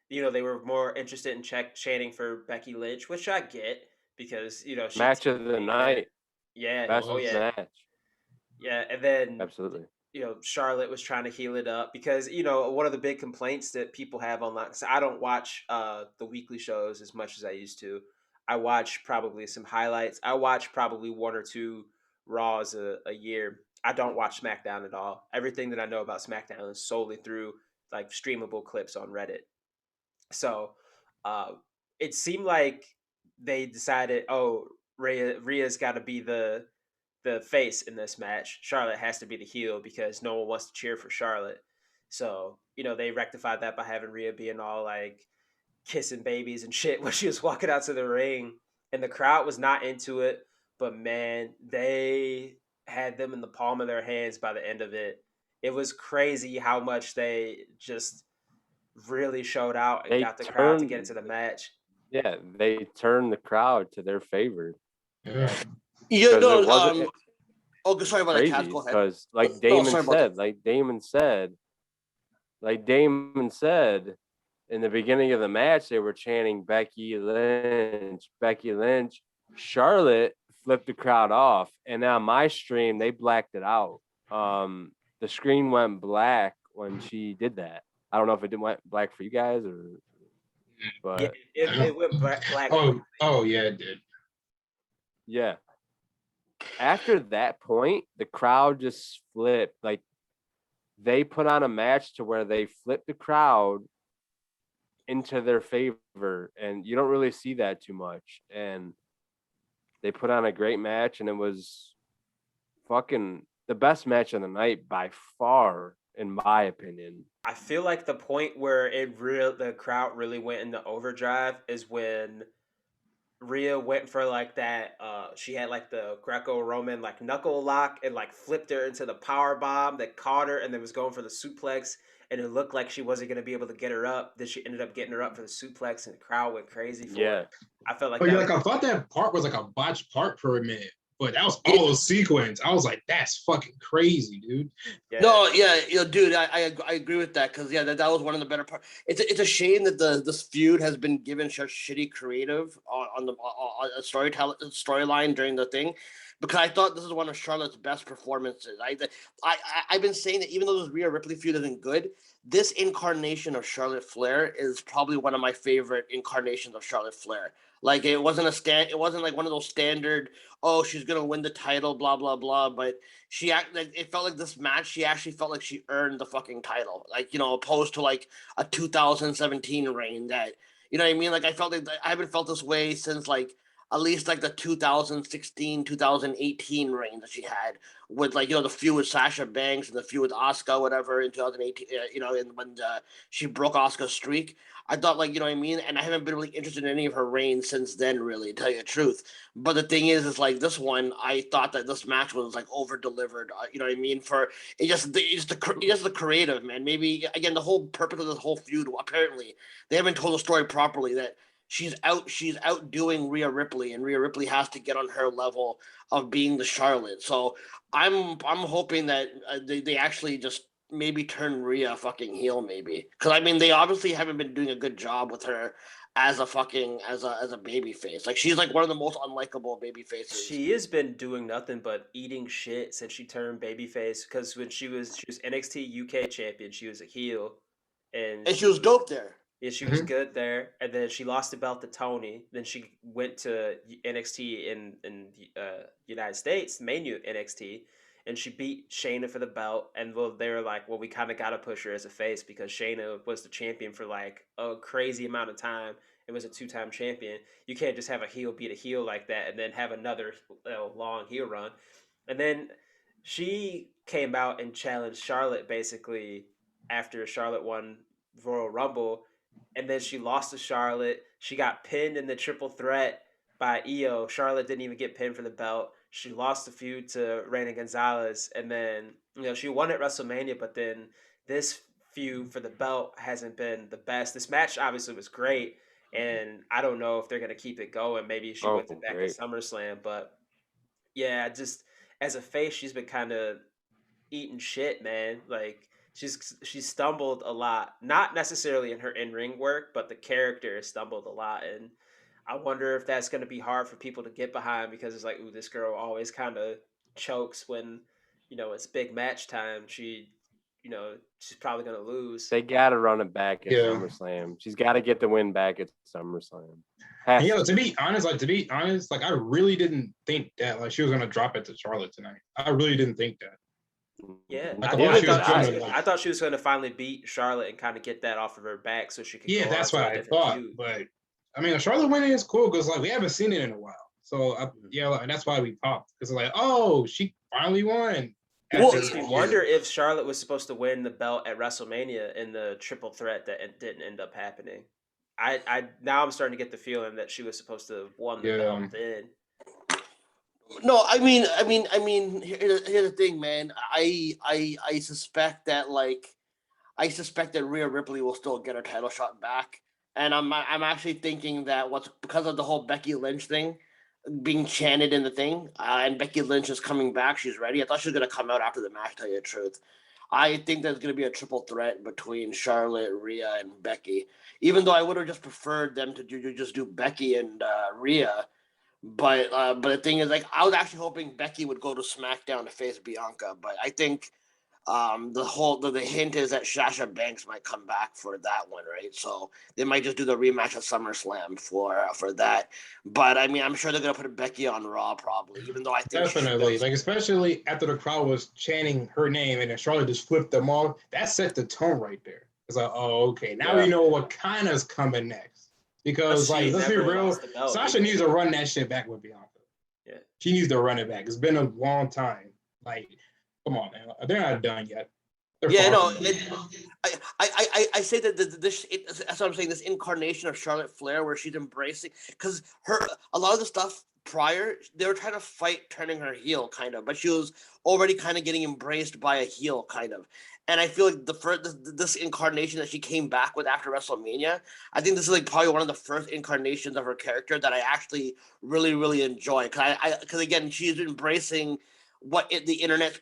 Speaker 1: they were more interested in chanting for Becky Lynch, which I get because she
Speaker 2: match of the
Speaker 1: typically had,
Speaker 2: night.
Speaker 1: yeah,
Speaker 2: Best
Speaker 1: oh yeah,
Speaker 2: match.
Speaker 1: yeah, and then
Speaker 2: Absolutely.
Speaker 1: Charlotte was trying to heal it up because one of the big complaints that people have online. So I don't watch the weekly shows as much as I used to. I watch probably some highlights. I watch probably one or two Raws a year. I don't watch SmackDown at all. Everything that I know about SmackDown is solely through like streamable clips on Reddit. So uh, it seemed like they decided, oh, Rhea's got to be the face in this match. Charlotte has to be the heel because no one wants to cheer for Charlotte. So, they rectified that by having Rhea being all like kissing babies and shit when she was walking out to the ring. And the crowd was not into it. But man, they had them in the palm of their hands by the end of it. it was crazy how much they just really showed out and
Speaker 2: They
Speaker 1: got the crowd to get
Speaker 2: turned,
Speaker 1: into the match.
Speaker 2: yeah, they turned the crowd to their favor
Speaker 3: Yeah.
Speaker 4: Yeah,
Speaker 2: because it
Speaker 4: no,
Speaker 2: wasn't
Speaker 4: oh, sorry about that, Kaz.
Speaker 2: crazy.
Speaker 4: Go ahead.
Speaker 2: Because
Speaker 4: No, sorry about that.
Speaker 2: like Damon said, in the beginning of the match, they were chanting Becky Lynch, Becky Lynch. Charlotte flipped the crowd off, and on my stream, they blacked it out. The screen went black when she did that. I don't know if it went black for you guys or,
Speaker 1: Yeah,
Speaker 2: but
Speaker 1: it went black.
Speaker 3: Oh yeah, it did.
Speaker 2: yeah. After that point, the crowd just flipped. Like they put on a match to where they flipped the crowd into their favor, and you don't really see that too much. And they put on a great match, and it was fucking the best match of the night by far, in my opinion.
Speaker 1: I feel like the point where the crowd really went into overdrive is when Rhea went for like that. She had like the Greco-Roman like knuckle lock and like flipped her into the power bomb that caught her, and then was going for the suplex. And it looked like she wasn't gonna be able to get her up. Then she ended up getting her up for the suplex, and the crowd went crazy for
Speaker 2: Yeah.
Speaker 1: it. I felt like
Speaker 3: Oh
Speaker 1: that.
Speaker 3: yeah, like I thought that part was like a botched part for a minute, but that was all those sequence. I was like, that's fucking crazy, dude.
Speaker 1: Yeah.
Speaker 4: No, yeah, dude, I agree with that because that was one of the better parts. It's a shame that this feud has been given such shitty creative on the storyline during the thing, because I thought this is one of Charlotte's best performances. I've been saying that even though this Rhea Ripley feud isn't good, this incarnation of Charlotte Flair is probably one of my favorite incarnations of Charlotte Flair. Like it wasn't it wasn't like one of those standard, oh, she's gonna win the title, blah blah blah, but it felt like this match she actually felt like she earned the fucking title, like, opposed to like a 2017 reign that, you know what I mean, like I felt like I haven't felt this way since like at least like the 2016 2018 reign that she had with, like, the feud with Sasha Banks and the feud with Asuka, whatever, in 2018, and when she broke Asuka's streak. I thought, like, you know what I mean? And I haven't been really interested in any of her reigns since then, really, to tell you the truth. But the thing is like this one, I thought that this match was like over delivered. You know what I mean? For it's the creative, man. Maybe again, the whole purpose of this whole feud, apparently they haven't told the story properly, that she's outdoing Rhea Ripley, and Rhea Ripley has to get on her level of being the Charlotte. So I'm hoping that they actually just maybe turn Rhea fucking heel, maybe, because I mean they obviously haven't been doing a good job with her as a baby face. Like she's like one of the most unlikable baby faces.
Speaker 1: She has been doing nothing but eating shit since she turned babyface. Because when she was NXT UK champion, she was a heel, and
Speaker 4: And she was dope there.
Speaker 1: yeah, she was good there. And then she lost the belt to Tony. Then she went to NXT in United States, main NXT, and she beat Shayna for the belt. And well, they were like, well, we kind of got to push her as a face because Shayna was the champion for like a crazy amount of time. It was a two-time champion. You can't just have a heel beat a heel like that and then have another long heel run. And then she came out and challenged Charlotte basically after Charlotte won Royal Rumble, and then she lost to Charlotte. She got pinned in the triple threat by Io. Charlotte didn't even get pinned for the belt. She lost the feud to Reina Gonzalez, and then she won at WrestleMania. But then this feud for the belt hasn't been the best. This match obviously was great, and I don't know if they're gonna keep it going. Maybe she wins it back at SummerSlam, but yeah, just as a face, she's been kind of eating shit, man. Like she stumbled a lot, not necessarily in her in-ring work, but the character has stumbled a lot, and I wonder if that's going to be hard for people to get behind because it's like, ooh, this girl always kind of chokes when it's big match time. She's probably going to lose.
Speaker 2: They got to run it back at SummerSlam. She's got to get the win back at SummerSlam.
Speaker 3: And, to be honest, like I really didn't think that like she was gonna drop it to Charlotte tonight. I really didn't think that.
Speaker 1: Yeah,
Speaker 3: like,
Speaker 1: I thought she was going to finally beat Charlotte and kind of get that off of her back so she could.
Speaker 3: Yeah, that's what I thought. Feud. But I mean, Charlotte winning is cool because like we haven't seen it in a while. So and that's why we popped because like, oh, she finally won.
Speaker 1: Well, makes me wonder if Charlotte was supposed to win the belt at WrestleMania in the triple threat that didn't end up happening. I now I'm starting to get the feeling that she was supposed to have won the belt then.
Speaker 4: No, here's the thing, man. I suspect that Rhea Ripley will still get her title shot back, and I'm actually thinking that what's because of the whole Becky Lynch thing being chanted in the thing, and Becky Lynch is coming back. She's ready. I thought she was gonna come out after the match. To tell you the truth, I think there's gonna be a triple threat between Charlotte, Rhea, and Becky. Even though I would have just preferred them to just do Becky and Rhea. But the thing is, like, I was actually hoping Becky would go to SmackDown to face Bianca, but I think the hint is that Sasha Banks might come back for that one, right? So they might just do the rematch at SummerSlam for that. But I mean, I'm sure they're gonna put Becky on Raw probably, even though I think
Speaker 3: Definitely. Like, especially after the crowd was chanting her name and then Charlotte just flipped them off. That set the tone right there. It's like, oh, okay. Now we know what kind of's coming next. Because, like, let's be real, Sasha needs to run that shit back with Bianca.
Speaker 1: Yeah.
Speaker 3: She needs to run it back. It's been a long time. Like, come on, man. They're not done yet.
Speaker 4: I say that that's what I'm saying. This incarnation of Charlotte Flair, where she's embracing, because a lot of the stuff prior, they were trying to fight turning her heel, kind of, but she was already kind of getting embraced by a heel, kind of. And I feel like this incarnation that she came back with after WrestleMania, I think this is like probably one of the first incarnations of her character that I actually really, really enjoy. Because again, she's embracing what the internet's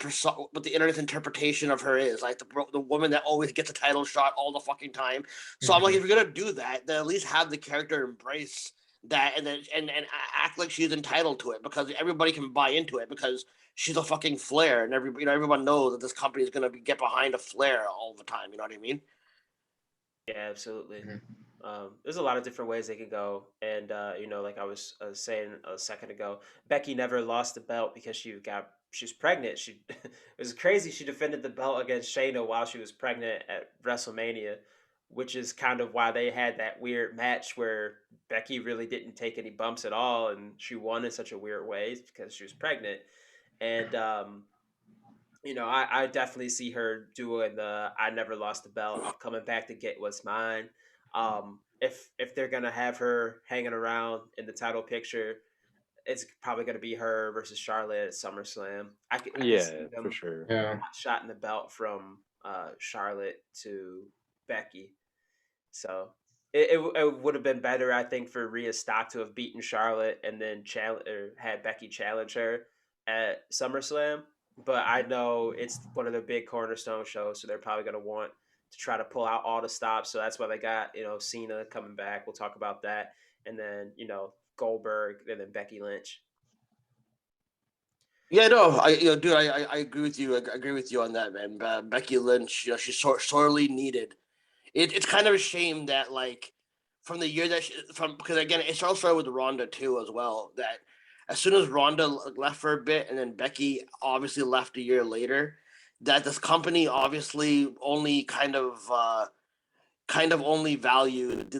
Speaker 4: interpretation of her is, like the woman that always gets a title shot all the fucking time. So I'm like, if you're gonna do that, then at least have the character embrace that and then and act like she's entitled to it, because everybody can buy into it because she's a fucking Flair, and everyone knows that this company is gonna get behind a Flair all the time. You know what I mean?
Speaker 1: Yeah, absolutely. There's a lot of different ways they could go, and like I was saying a second ago, Becky never lost the belt because she's pregnant. It was crazy. She defended the belt against Shayna while she was pregnant at WrestleMania, which is kind of why they had that weird match where Becky really didn't take any bumps at all, and she won in such a weird way because she was pregnant. And I definitely see her doing the "I never lost the belt. I'm coming back to get what's mine." If they're gonna have her hanging around in the title picture, it's probably gonna be her versus Charlotte at SummerSlam. I can see them
Speaker 2: for sure.
Speaker 1: shotting the belt from Charlotte to Becky. So it would have been better, I think, for Rhea Stock to have beaten Charlotte and then had Becky challenge her at SummerSlam. But I know it's one of the big cornerstone shows, so they're probably going to want to try to pull out all the stops. So that's why they got Cena coming back. We'll talk about that, and then Goldberg, and then Becky Lynch.
Speaker 4: Yeah, no, dude, I agree with you. I agree with you on that, man. Becky Lynch, she's sorely needed. It's kind of a shame that, like, from the year because again, it all started with Ronda too as well. That as soon as Ronda left for a bit, and then Becky obviously left a year later, that this company obviously only kind of only valued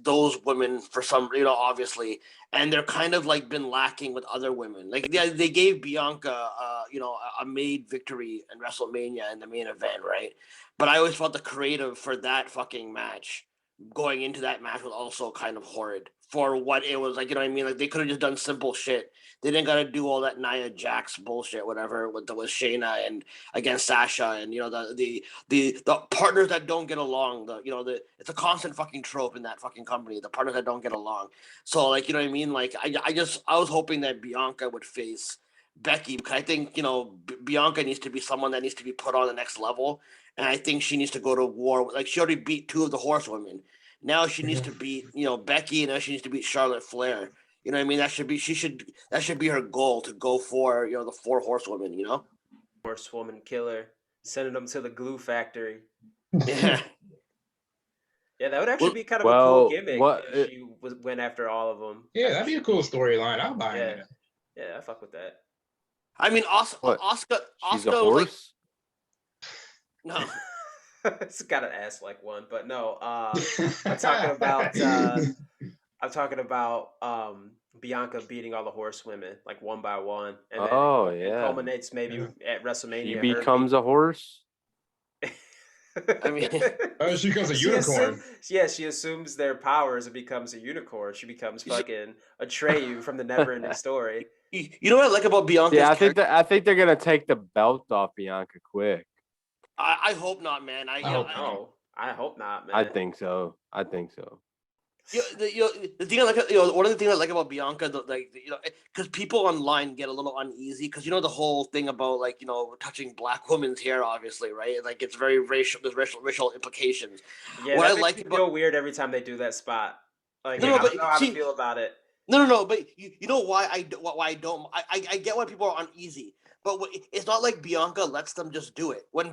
Speaker 4: those women for some, obviously, and they're kind of like been lacking with other women. Like they gave Bianca, a maid victory in WrestleMania in the main event, right? But I always felt the creative for that fucking match, going into that match, was also kind of horrid for what it was. Like, you know what I mean? Like, they could have just done simple shit. They didn't got to do all that Nia Jax bullshit, whatever, with Shayna and against Sasha, and the partners that don't get along. It's a constant fucking trope in that fucking company. The partners that don't get along. So, like, you know what I mean? Like, I was hoping that Bianca would face Becky, because I think Bianca needs to be someone that needs to be put on the next level, and I think she needs to go to war. Like, she already beat two of the horsewomen. Now she needs to beat Becky, and now she needs to beat Charlotte Flair. You know what I mean? That should be her goal, to go for the four horsewomen.
Speaker 1: Horsewoman killer, sending them to the glue factory.
Speaker 4: Yeah.
Speaker 1: Yeah, that would actually be kind of a cool gimmick if she went after all of them.
Speaker 3: Yeah, that'd be a cool storyline. I'll buy it.
Speaker 1: Yeah, I fuck with that.
Speaker 4: I mean, Asuka
Speaker 2: she's a horse?
Speaker 4: No.
Speaker 1: It's got an ass like one, but no. I'm talking about Bianca beating all the horsewomen, like, one by one, and then it culminates maybe at WrestleMania.
Speaker 2: She becomes a horse.
Speaker 4: I mean,
Speaker 3: she becomes a unicorn.
Speaker 1: She assumes their powers and becomes a unicorn. She becomes fucking Atreyu from the Neverending Story.
Speaker 4: You know what I like about Bianca's
Speaker 2: Yeah,
Speaker 4: character?
Speaker 2: I think they're gonna take the belt off Bianca quick.
Speaker 4: I hope not, man.
Speaker 3: I hope not.
Speaker 1: No, I hope not, man.
Speaker 2: I think so. I think so.
Speaker 4: The thing I like, one of the things I like about Bianca, because people online get a little uneasy because the whole thing about touching black women's hair, obviously, right? Like it's very racial. There's racial implications.
Speaker 1: Yeah,
Speaker 4: What I
Speaker 1: that makes
Speaker 4: like
Speaker 1: me
Speaker 4: about
Speaker 1: feel weird every time they do that spot. Like
Speaker 4: no,
Speaker 1: I
Speaker 4: but
Speaker 1: don't know how to
Speaker 4: see,
Speaker 1: feel about it.
Speaker 4: no, but you know why I don't I get why people are uneasy, but it's not like Bianca lets them just do it. When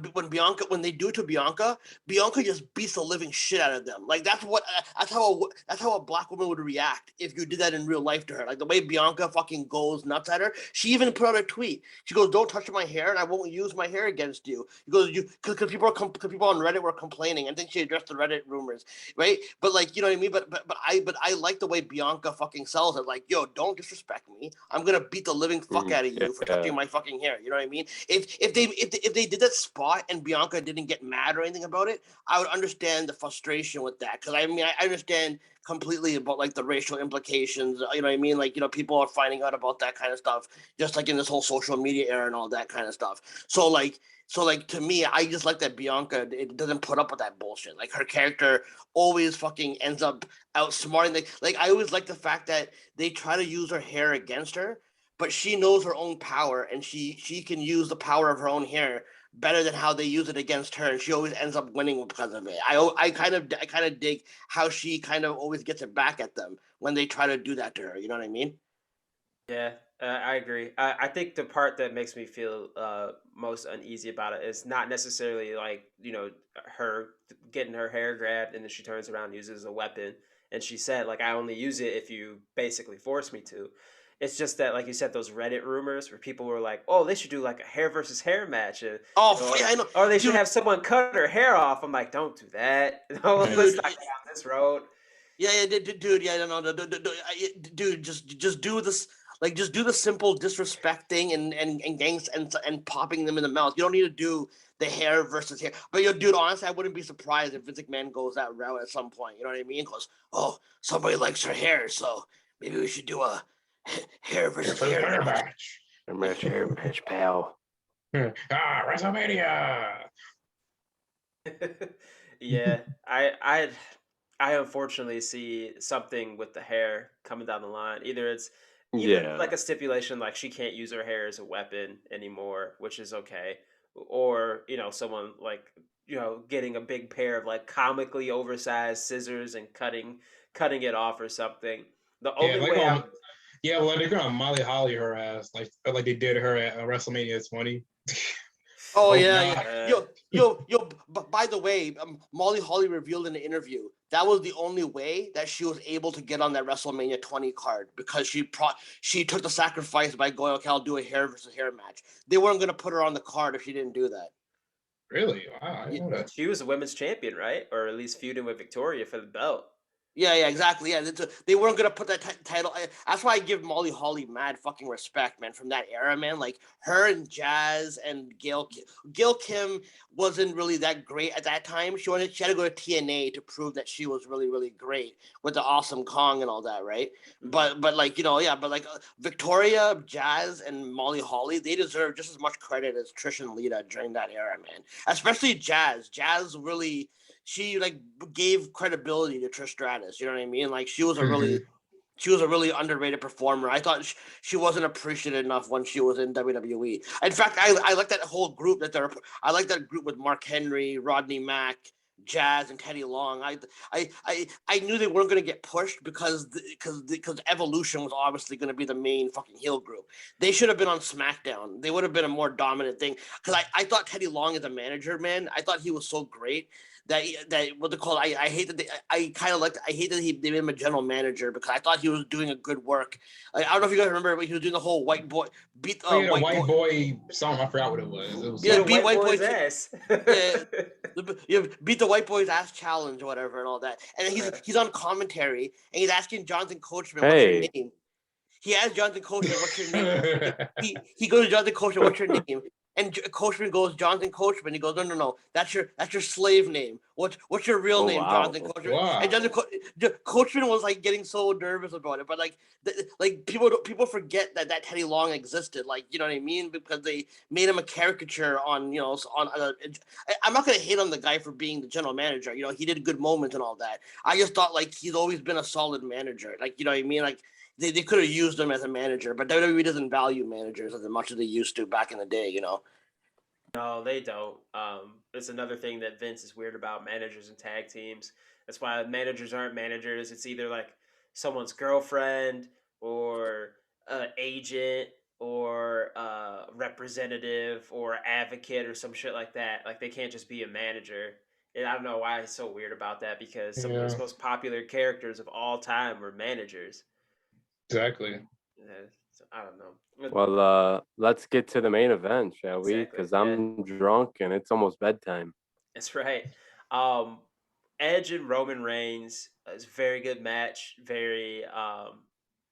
Speaker 4: they do it to Bianca, Bianca just beats the living shit out of them. Like that's how a black woman would react if you did that in real life to her. Like the way Bianca fucking goes nuts at her. She even put out a tweet. She goes, "Don't touch my hair, and I won't use my hair against you." She goes, "You because people on Reddit were complaining." I think she addressed the Reddit rumors, right? But like, you know what I mean. But I like the way Bianca fucking sells it. Like, yo, don't disrespect me. I'm gonna beat the living fuck out of you for touching my fucking hair. You know what I mean? If they did that spot and Bianca didn't get mad or anything about it, I would understand the frustration with that. Because I mean, I understand completely about like the racial implications. You know what I mean? Like, people are finding out about that kind of stuff, just like in this whole social media era and all that kind of stuff. So to me, I just like that Bianca it doesn't put up with that bullshit. Like her character always fucking ends up outsmarting. Like I always like the fact that they try to use her hair against her, but she knows her own power and she can use the power of her own hair better than how they use it against her, and she always ends up winning because of it. I kind of dig how she kind of always gets it back at them when they try to do that to her. You know what I mean?
Speaker 1: Yeah, I agree. I think the part that makes me feel most uneasy about it is not necessarily like her getting her hair grabbed and then she turns around and uses a weapon and she said like I only use it if you basically force me to. It's just that like you said those Reddit rumors where people were like, oh, they should do like a hair versus hair match,
Speaker 4: Yeah, I know,
Speaker 1: or they should
Speaker 4: dude.
Speaker 1: have someone cut her hair off. I'm like, don't do that. No, let's
Speaker 4: Dude,
Speaker 1: not go down this road.
Speaker 4: yeah, dude, yeah, no, dude, just do this, like, just do the simple disrespect thing and gangs and popping them in the mouth. You don't need to do the hair versus hair. But dude, honestly, I wouldn't be surprised if Vince McMahon goes that route at some point. You know what I mean? Because somebody likes her hair, so maybe we should do a hair versus hair match.
Speaker 3: match.
Speaker 2: Hair match, pal.
Speaker 3: WrestleMania.
Speaker 1: Yeah, I unfortunately see something with the hair coming down the line. Either it's either like a stipulation like she can't use her hair as a weapon anymore, which is okay, or someone like getting a big pair of like comically oversized scissors and cutting it off or something. The only way I
Speaker 3: well, they're gonna Molly Holly her ass like they did her at WrestleMania 20.
Speaker 4: Oh
Speaker 3: Hope
Speaker 4: yeah.
Speaker 3: not.
Speaker 4: Yo. By the way, Molly Holly revealed in an interview that was the only way that she was able to get on that WrestleMania 20 card because she took the sacrifice by going, okay, I'll do a hair versus hair match. They weren't gonna put her on the card if she didn't do that.
Speaker 3: Really? Wow, I didn't know that.
Speaker 1: she was a women's champion, right? Or at least feuding with Victoria for the belt.
Speaker 4: Yeah, exactly. Yeah, they weren't gonna put that title. That's why I give Molly Holly mad fucking respect, man, from that era, man. Like her and Jazz and Gail Kim wasn't really that great at that time. She had to go to TNA to prove that she was really, really great with the Awesome Kong and all that, right? But like Victoria, Jazz, and Molly Holly, they deserve just as much credit as Trish and Lita during that era, man. Especially Jazz. Jazz really. She like gave credibility to Trish Stratus. You know what I mean? Like she was a really underrated performer. I thought she wasn't appreciated enough when she was in WWE. In fact, I like that whole group I like that group with Mark Henry, Rodney Mack, Jazz, and Teddy Long. I knew they weren't going to get pushed because Evolution was obviously going to be the main fucking heel group. They should have been on SmackDown. They would have been a more dominant thing. Because I thought Teddy Long as a manager, man, I thought he was so great. That what they call I hate that I hate that they made him a general manager because I thought he was doing a good work. I don't know if you guys remember, but he was doing the whole white boy beat
Speaker 3: white boy song. I forgot what it was. It was
Speaker 1: beat white boy's ass.
Speaker 4: Beat the white boy's ass challenge or whatever and all that. And he's on commentary and he's asking Jonathan Coachman, what's your name? He asked Jonathan Coachman, what's your name? he goes to Jonathan Coachman, what's your name? And Coachman goes, Jonathan Coachman. He goes, no, that's your slave name. What's your real name,
Speaker 2: wow.
Speaker 4: Jonathan Coachman?
Speaker 3: Wow.
Speaker 4: And Coachman was like getting so nervous about it, but like people forget that Teddy Long existed. Like, you know what I mean? Because they made him a caricature on, you know, I'm not gonna hate on the guy for being the general manager. You know, he did good moments and all that. I just thought like he's always been a solid manager. Like, you know what I mean? Like they could have used him as a manager, but WWE doesn't value managers as much as they used to back in the day. You know.
Speaker 1: No, they don't. It's another thing that Vince is weird about managers and tag teams. That's why managers aren't managers. It's either like someone's girlfriend or agent or representative or advocate or some shit like that. Like they can't just be a manager. And I don't know why he's so weird about that because some of his
Speaker 3: Yeah.
Speaker 1: most popular characters of all time were managers.
Speaker 3: Exactly.
Speaker 1: Yeah, so I don't know.
Speaker 2: Well, let's get to the main event, shall we?
Speaker 1: Exactly,
Speaker 2: Because
Speaker 1: yeah.
Speaker 2: I'm drunk and it's almost bedtime.
Speaker 1: That's right. Um, Edge and Roman Reigns is a very good match. Very,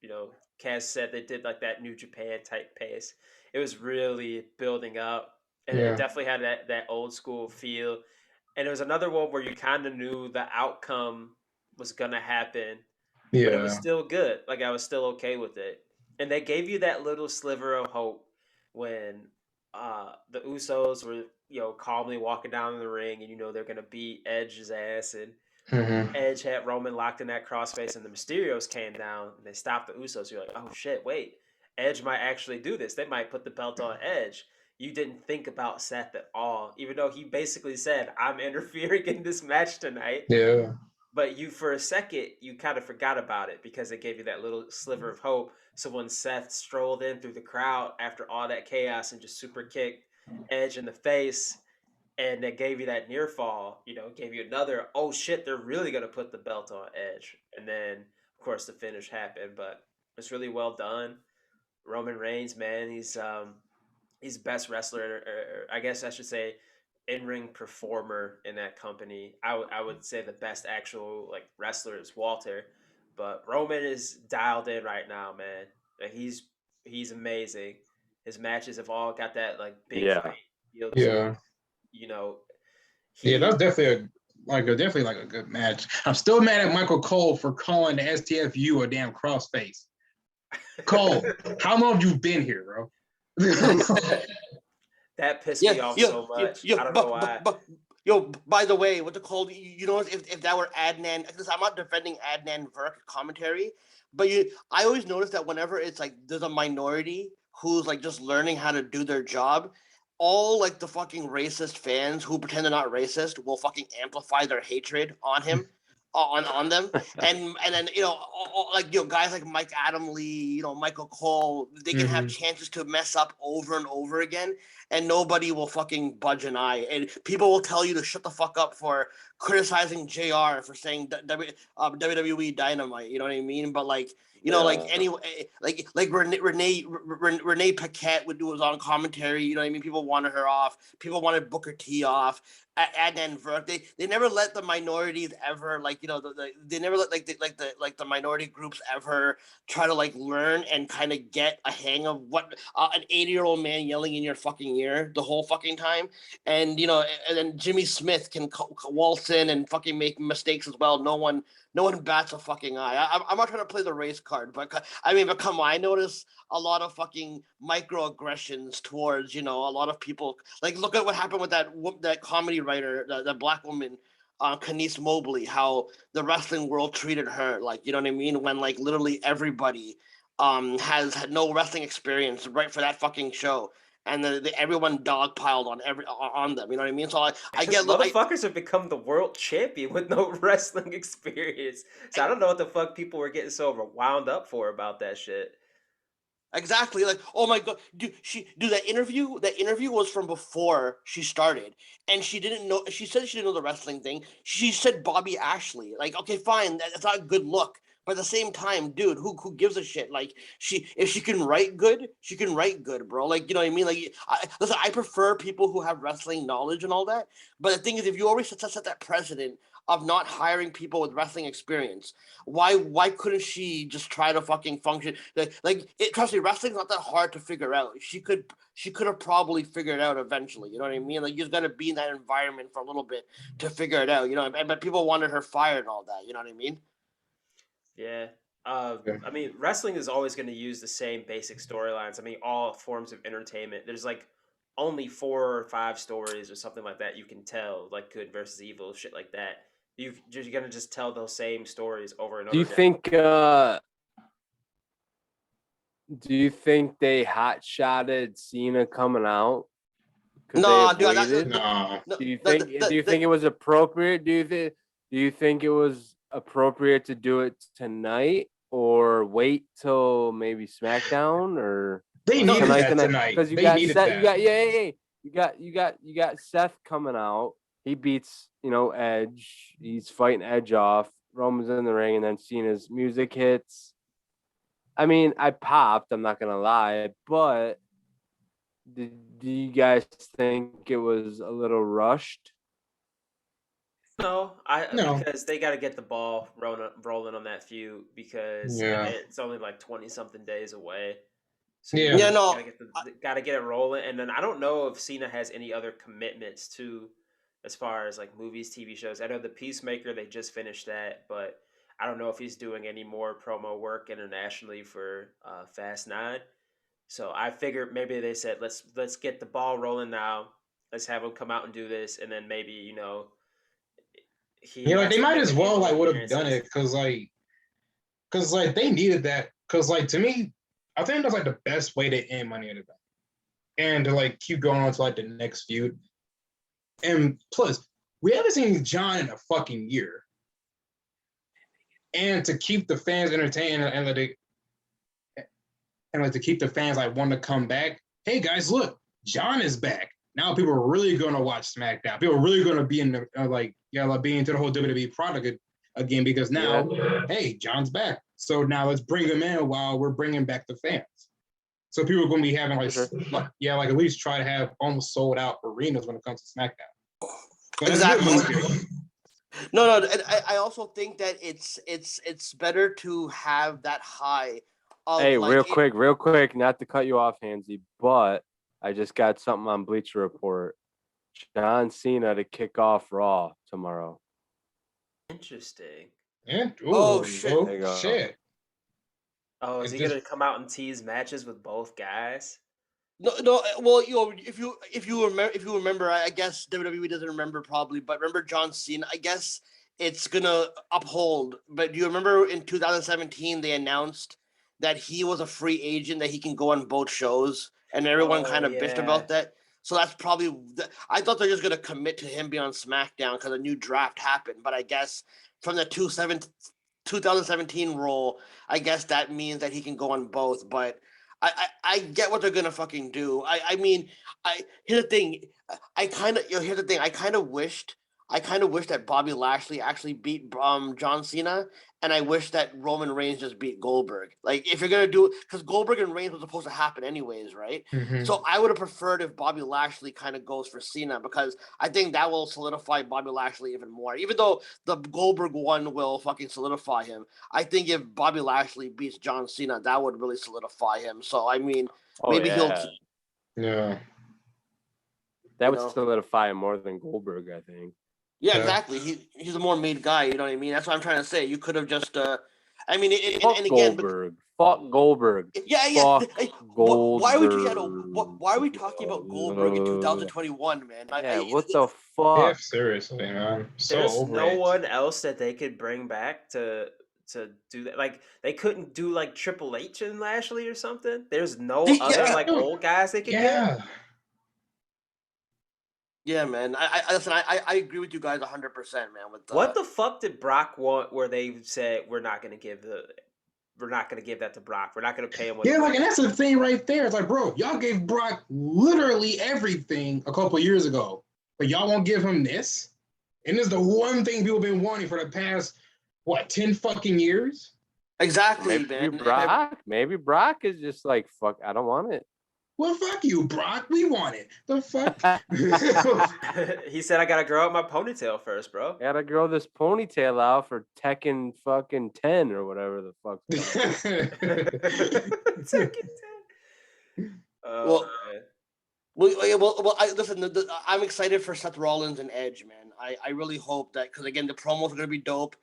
Speaker 1: you know, Kaz said they did like that New Japan type pace. It was really building up, and it
Speaker 3: Yeah.
Speaker 1: definitely had that old school feel. And it was another one where you kind of knew the outcome was gonna happen, but it was
Speaker 3: Yeah.
Speaker 1: still good. Like I was still okay with it. And they gave you that little sliver of hope when the Usos were, you know, calmly walking down in the ring, and you know they're gonna beat Edge's ass, and
Speaker 3: Mm-hmm.
Speaker 1: Edge had Roman locked in that crossface, and the Mysterios came down and they stopped the Usos. You're like, oh shit, wait, Edge might actually do this. They might put the belt on Edge. You didn't think about Seth at all, even though he basically said, "I'm interfering in this match tonight."
Speaker 3: Yeah.
Speaker 1: But you, for a second, you kind of forgot about it because it gave you that little sliver of hope. So when Seth strolled in through the crowd after all that chaos and just super kicked Edge in the face, and it gave you that near fall, you know, gave you another, oh shit, they're really going to put the belt on Edge. And then, of course, the finish happened, but it's really well done. Roman Reigns, man, he's the best wrestler, or I guess I should say, in-ring performer in that company. I would say the best actual like wrestler is Walter, but Roman is dialed in right now, man. Like, he's amazing. His matches have all got that like big
Speaker 2: Yeah.
Speaker 1: fight feel to
Speaker 3: Yeah.
Speaker 1: it. You know,
Speaker 3: Yeah,
Speaker 1: he
Speaker 3: that's definitely a good match. I'm still mad at Michael Cole for calling the STFU a damn crossface. Cole, how long have you been here, bro?
Speaker 1: that pissed me off so much. I don't know why.
Speaker 4: By the way, what's it called? You know, if that were Adnan, because I'm not defending Adnan Verk commentary, but I always notice that whenever it's like there's a minority who's like just learning how to do their job, all like the fucking racist fans who pretend they're not racist will fucking amplify their hatred on him. On them, and then, you know, like, you know, guys like Mike Adam Lee, you know, Michael Cole, they can have chances to mess up over and over again, and nobody will fucking budge an eye, and people will tell you to shut the fuck up for criticizing JR for saying WWE Dynamite, you know what I mean? But like, you know, like anyway, like Renee Paquette was on commentary, you know what I mean? People wanted her off. People wanted Booker T off. Adnan Verk, they never let the minorities ever, like, you know, they never let the minority groups ever try to like learn and kind of get a hang of what an 80-year-old man yelling in your fucking ear the whole fucking time. And, you know, and then Jimmy Smith can waltz in and fucking make mistakes as well. No one bats a fucking eye. I'm not trying to play the race card, but I mean, but come on, I notice a lot of fucking microaggressions towards, you know, a lot of people. Like, look at what happened with that comedy writer, the black woman, Kanice Mobley, how the wrestling world treated her. Like, you know what I mean? When like literally everybody has had no wrestling experience right for that fucking show. And everyone dogpiled on them, you know what I mean? So I get
Speaker 1: motherfuckers have become the world champion with no wrestling experience. So I don't know what the fuck people were getting so wound up for about that shit.
Speaker 4: Exactly. Like, oh my god, that interview was from before she started, and she didn't know. She said she didn't know the wrestling thing. She said Bobby Ashley. Like, okay, fine, that's not a good look. But at the same time, dude, who gives a shit? Like, if she can write good, she can write good, bro. Like, you know what I mean? Like, listen, I prefer people who have wrestling knowledge and all that. But the thing is, if you always set that precedent of not hiring people with wrestling experience. Why couldn't she just try to fucking function? Trust me, wrestling's not that hard to figure out. She could have probably figured it out eventually. You know what I mean? Like, you just got to be in that environment for a little bit to figure it out. You know, but people wanted her fired and all that. You know what I mean?
Speaker 1: Yeah.
Speaker 3: Yeah.
Speaker 1: I mean, wrestling is always going to use the same basic storylines. I mean, all forms of entertainment. There's like only 4 or 5 stories or something like that you can tell, like good versus evil, shit like that. You're going to just tell those same stories over and over
Speaker 2: Do you
Speaker 1: again.
Speaker 2: think? Do you think they hot shotted Cena coming out?
Speaker 4: No,
Speaker 2: They
Speaker 4: dude.
Speaker 2: avoided?
Speaker 3: No.
Speaker 2: Do you think? Do you think it was appropriate? Do you think it was appropriate to do it tonight, or wait till maybe SmackDown, or
Speaker 3: They needed that
Speaker 2: tonight?
Speaker 3: tonight.
Speaker 2: Because you
Speaker 3: They
Speaker 2: got
Speaker 3: needed
Speaker 2: Seth.
Speaker 3: that.
Speaker 2: You got Seth coming out. He beats Edge. He's fighting Edge off. Roman's in the ring, and then Cena's music hits. I mean, I popped. I'm not gonna lie, but do you guys think it was a little rushed?
Speaker 1: No,
Speaker 3: No.
Speaker 1: because they got to get the ball rolling on that feud because
Speaker 3: Yeah.
Speaker 1: it's only like 20 something days away. So
Speaker 3: Yeah.
Speaker 4: Yeah, no.
Speaker 1: gotta get it rolling. And then I don't know if Cena has any other commitments to, as far as like movies, TV shows. I know the Peacemaker, they just finished that, but I don't know if he's doing any more promo work internationally for Fast 9. So I figured maybe they said let's get the ball rolling now. Let's have him come out and do this, and then maybe he
Speaker 3: Yeah, like
Speaker 1: has
Speaker 3: they
Speaker 1: to
Speaker 3: might
Speaker 1: make
Speaker 3: as
Speaker 1: a
Speaker 3: well
Speaker 1: handful
Speaker 3: like
Speaker 1: of
Speaker 3: would have done
Speaker 1: appearances.
Speaker 3: it because they needed that. Because like to me, I think that's like the best way to end Money in the Bank, and to like keep going on to like the next feud. And plus, we haven't seen John in a fucking year, and to keep the fans entertained and to keep the fans like wanting to come back. Hey guys, look, John is back. Now people are really gonna watch SmackDown. People are really gonna be in the be into the whole WWE product again because now, hey, John's back. So now let's bring him in while we're bringing back the fans. So people are gonna be having like at least try to have almost sold out arenas when it comes to SmackDown. So
Speaker 4: Exactly. No. And I also think that it's better to have that high.
Speaker 2: Hey, real quick, not to cut you off, Hanzi, but I just got something on Bleacher Report. John Cena to kick off Raw tomorrow.
Speaker 1: Interesting.
Speaker 3: Yeah.
Speaker 4: Oh, shit.
Speaker 2: There you go.
Speaker 3: Shit.
Speaker 1: Oh, is he gonna come out and tease matches with both guys?
Speaker 4: No. Well, if you remember, I guess WWE doesn't remember probably, but remember John Cena. I guess it's gonna uphold. But do you remember in 2017 they announced that he was a free agent, that he can go on both shows, and everyone kind of bitched about that. So that's probably. I thought they're just gonna commit to him being on SmackDown because a new draft happened. But I guess from the 2017 rule, I guess that means that he can go on both. But I get what they're gonna fucking do. I mean, here's the thing. Here's the thing. I kind of wished that Bobby Lashley actually beat John Cena, and I wish that Roman Reigns just beat Goldberg. Like, if you're gonna do it, because Goldberg and Reigns was supposed to happen anyways, right?
Speaker 3: Mm-hmm.
Speaker 4: So I would have preferred if Bobby Lashley kind of goes for Cena, because I think that will solidify Bobby Lashley even more. Even though the Goldberg one will fucking solidify him, I think if Bobby Lashley beats John Cena, that would really solidify him. So I mean, maybe he'll.
Speaker 3: Yeah.
Speaker 2: That would solidify him more than Goldberg, I think.
Speaker 4: Yeah, exactly. He's a more made guy. You know what I mean? That's what I'm trying to say. You could have just. I mean, and again,
Speaker 2: Goldberg. Fuck Goldberg.
Speaker 4: Yeah.
Speaker 2: Fuck Goldberg.
Speaker 4: Why are we talking about Goldberg in 2021, man?
Speaker 2: What the fuck?
Speaker 3: Yeah, seriously, man.
Speaker 1: There's no one else that they could bring back to do that. Like, they couldn't do like Triple H and Lashley or something. There's no other old guys they could get.
Speaker 4: Yeah, man. I agree with you guys 100%, man.
Speaker 1: What the fuck did Brock want? Where they said we're not gonna give that to Brock. We're not gonna pay him.
Speaker 3: And that's the thing right there. It's like, bro, y'all gave Brock literally everything a couple of years ago, but y'all won't give him this. And this is the one thing people have been wanting for the past 10 fucking years.
Speaker 4: Exactly,
Speaker 2: man. Maybe Brock is just like, fuck, I don't want it.
Speaker 3: Well, fuck you, Brock. We want it. The fuck?
Speaker 1: He said I gotta grow out my ponytail first, bro.
Speaker 2: Gotta grow this ponytail out for Tekken fucking 10 or whatever the fuck.
Speaker 1: Tekken 10. Oh
Speaker 4: Well,
Speaker 1: man.
Speaker 4: listen. I'm excited for Seth Rollins and Edge, man. I really hope that because again the promos are gonna be dope,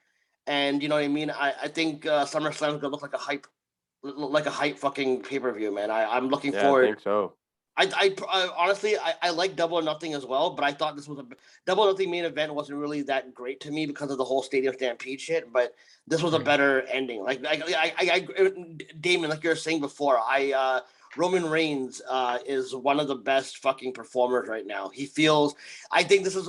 Speaker 4: and you know what I mean. I think SummerSlam is gonna look like a hype fucking pay per view, man. I'm looking
Speaker 2: Yeah, I
Speaker 4: forward.
Speaker 2: think so.
Speaker 4: I honestly I like Double or Nothing as well, but I thought this was a Double or Nothing main event wasn't really that great to me because of the whole Stadium Stampede shit. But this was a better ending. Damon, like you were saying before, Roman Reigns is one of the best fucking performers right now. He feels. I think this is.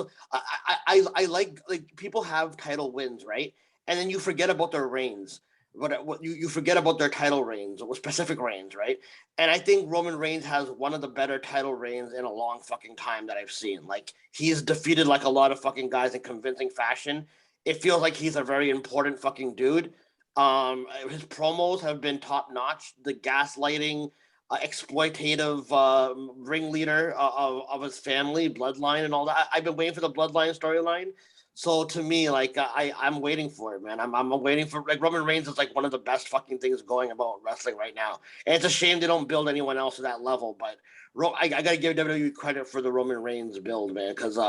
Speaker 4: I like people have title wins, right? And then you forget about their reigns. What you forget about their title reigns or specific reigns, right? And I think Roman Reigns has one of the better title reigns in a long fucking time that I've seen. Like he's defeated like a lot of fucking guys in convincing fashion. It feels like he's a very important fucking dude. His promos have been top notch. The gaslighting, exploitative ringleader of his family, bloodline, and all that. I've been waiting for the bloodline storyline. So to me, like I'm waiting for it, man. I'm waiting for like Roman Reigns is like one of the best fucking things going about wrestling right now. And it's a shame they don't build anyone else to that level. But I gotta give WWE credit for the Roman Reigns build, man, because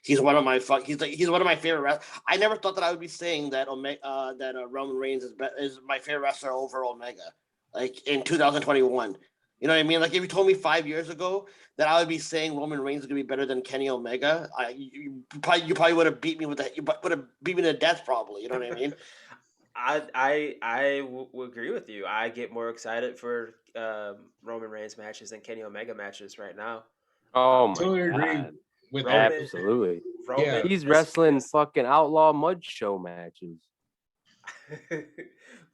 Speaker 4: he's one of my he's one of my favorite. I never thought that I would be saying that Roman Reigns is my favorite wrestler over Omega, like in 2021. You know what I mean? Like if you told me 5 years ago that I would be saying Roman Reigns is gonna be better than Kenny Omega, you probably would have beat me to death probably. You know what I mean?
Speaker 1: Would agree with you. I get more excited for Roman Reigns matches than Kenny Omega matches right now.
Speaker 2: Oh my
Speaker 3: Totally agree
Speaker 2: god.
Speaker 3: with
Speaker 1: Roman-
Speaker 3: that.
Speaker 2: Absolutely.
Speaker 1: Roman,
Speaker 3: Yeah.
Speaker 2: He's wrestling fucking outlaw mud show matches.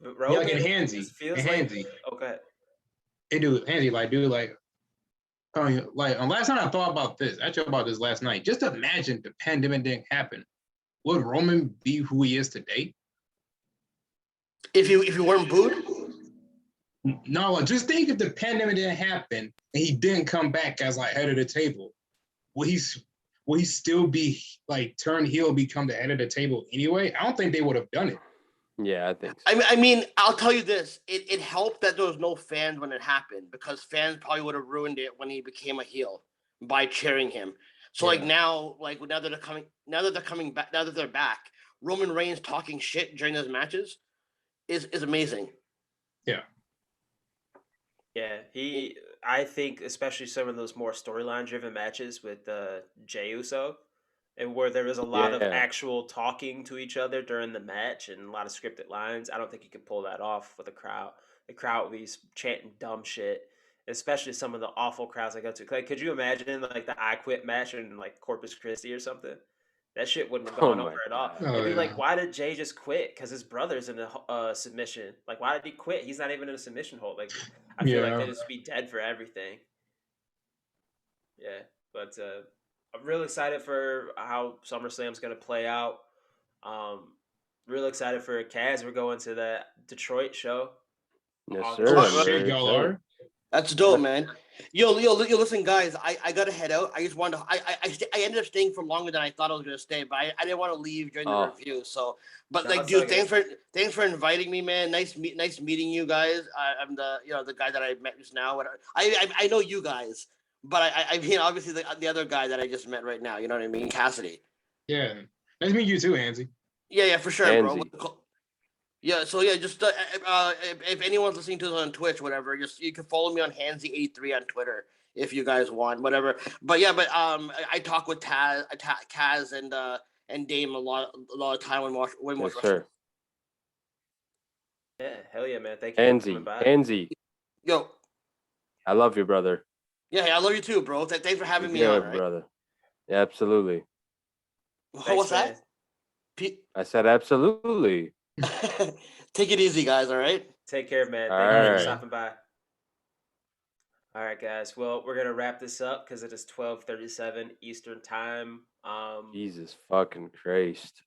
Speaker 1: Roman
Speaker 3: Yeah, like in Hanzi.
Speaker 1: just feels
Speaker 3: In
Speaker 1: like
Speaker 3: Hanzi.
Speaker 1: okay.
Speaker 3: Hey, dude, Andy, last time I thought about this, actually about this last night. Just imagine the pandemic didn't happen. Would Roman be who he is today?
Speaker 4: If you weren't booed,
Speaker 3: No, just think if the pandemic didn't happen and he didn't come back as like head of the table. Will he still be like turn heel and become the head of the table anyway? I don't think they would have done it.
Speaker 2: Yeah, I think so.
Speaker 4: I mean, I'll tell you this: it helped that there was no fans when it happened because fans probably would have ruined it when he became a heel by cheering him. So like
Speaker 3: Yeah.
Speaker 4: now that they're coming back, now that they're back, Roman Reigns talking shit during those matches is amazing.
Speaker 3: Yeah.
Speaker 1: Yeah, I think especially some of those more storyline driven matches with Jey Uso, and where there was a lot of
Speaker 2: Yeah.
Speaker 1: actual talking to each other during the match and a lot of scripted lines. I don't think you could pull that off with a crowd. The crowd would be chanting dumb shit, especially some of the awful crowds I go to. Like, could you imagine like the I Quit match in like Corpus Christi or something? That shit wouldn't have
Speaker 2: Oh
Speaker 1: gone
Speaker 2: my
Speaker 1: over at all.
Speaker 2: God.
Speaker 3: Oh,
Speaker 1: It'd be
Speaker 3: yeah.
Speaker 1: like, why did Jay just quit? Because his brother's in a submission. Like, why did he quit? He's not even in a submission hold. Like, I feel like
Speaker 3: Yeah.
Speaker 1: they'd just be dead for everything. Yeah, but I'm really excited for how SummerSlam's gonna play out. Really excited for Kaz. We're going to that Detroit show.
Speaker 2: Yes,
Speaker 1: August
Speaker 2: sir.
Speaker 3: Oh,
Speaker 2: I'm
Speaker 3: shit,
Speaker 2: very
Speaker 3: y'all
Speaker 2: excited.
Speaker 3: are?
Speaker 4: That's dope, man. Yo, listen, guys. I gotta head out. I just wanted to. I ended up staying for longer than I thought I was gonna stay, but I didn't want to leave during the
Speaker 2: Oh.
Speaker 4: review. So, but
Speaker 1: No,
Speaker 4: like,
Speaker 1: it's
Speaker 4: dude,
Speaker 1: all good.
Speaker 4: thanks for inviting me, man. Nice meeting you guys. I'm the guy that I met just now. Whatever. I know you guys, but I mean obviously the other guy that I just met right now. You know what I mean, Cassidy.
Speaker 3: Yeah. Nice to meet you too, Hanzi.
Speaker 4: Yeah, for sure,
Speaker 2: Hanzi.
Speaker 4: bro. Yeah, so yeah, just if anyone's listening to this on Twitch, whatever, just you can follow me on Hanzi83 on Twitter if you guys want, whatever. But yeah, I talk with Kaz and Dame a lot of time when
Speaker 2: Yes,
Speaker 4: wrestling.
Speaker 2: sir.
Speaker 1: Yeah, hell yeah, man. Thank you for coming by.
Speaker 2: Hanzi.
Speaker 4: Yo,
Speaker 2: I love you, brother.
Speaker 4: yeah, I love you too, bro. Thanks for having me
Speaker 2: Good,
Speaker 4: on. Right?
Speaker 2: brother. Yeah, absolutely.
Speaker 4: What's that?
Speaker 2: I said absolutely.
Speaker 4: Take it easy, guys. All right.
Speaker 1: Take care, man.
Speaker 2: All
Speaker 1: Thank you for
Speaker 2: right.
Speaker 1: stopping by. All right, guys. Well, we're gonna wrap this up because it is 12:37 Eastern time.
Speaker 2: Jesus fucking Christ.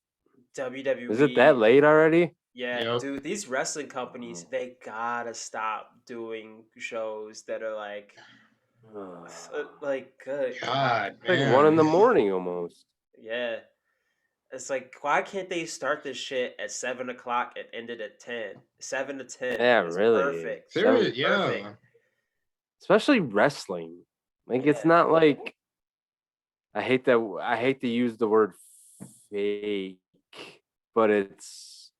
Speaker 1: WWE.
Speaker 2: Is it that late already?
Speaker 1: Yeah,
Speaker 3: Yep.
Speaker 1: dude, these wrestling companies, they gotta stop doing shows that are like Like, good
Speaker 3: God,
Speaker 2: It's like
Speaker 3: man.
Speaker 2: 1 a.m. almost.
Speaker 1: Yeah. It's like, why can't they start this shit at 7 o'clock and end it at 10? 7 to 10
Speaker 2: Yeah,
Speaker 1: is
Speaker 2: really.
Speaker 1: perfect.
Speaker 3: Serious, yeah.
Speaker 1: Perfect.
Speaker 2: Especially wrestling. Like it's
Speaker 1: Yeah.
Speaker 2: not like I hate to use the word fake, but it's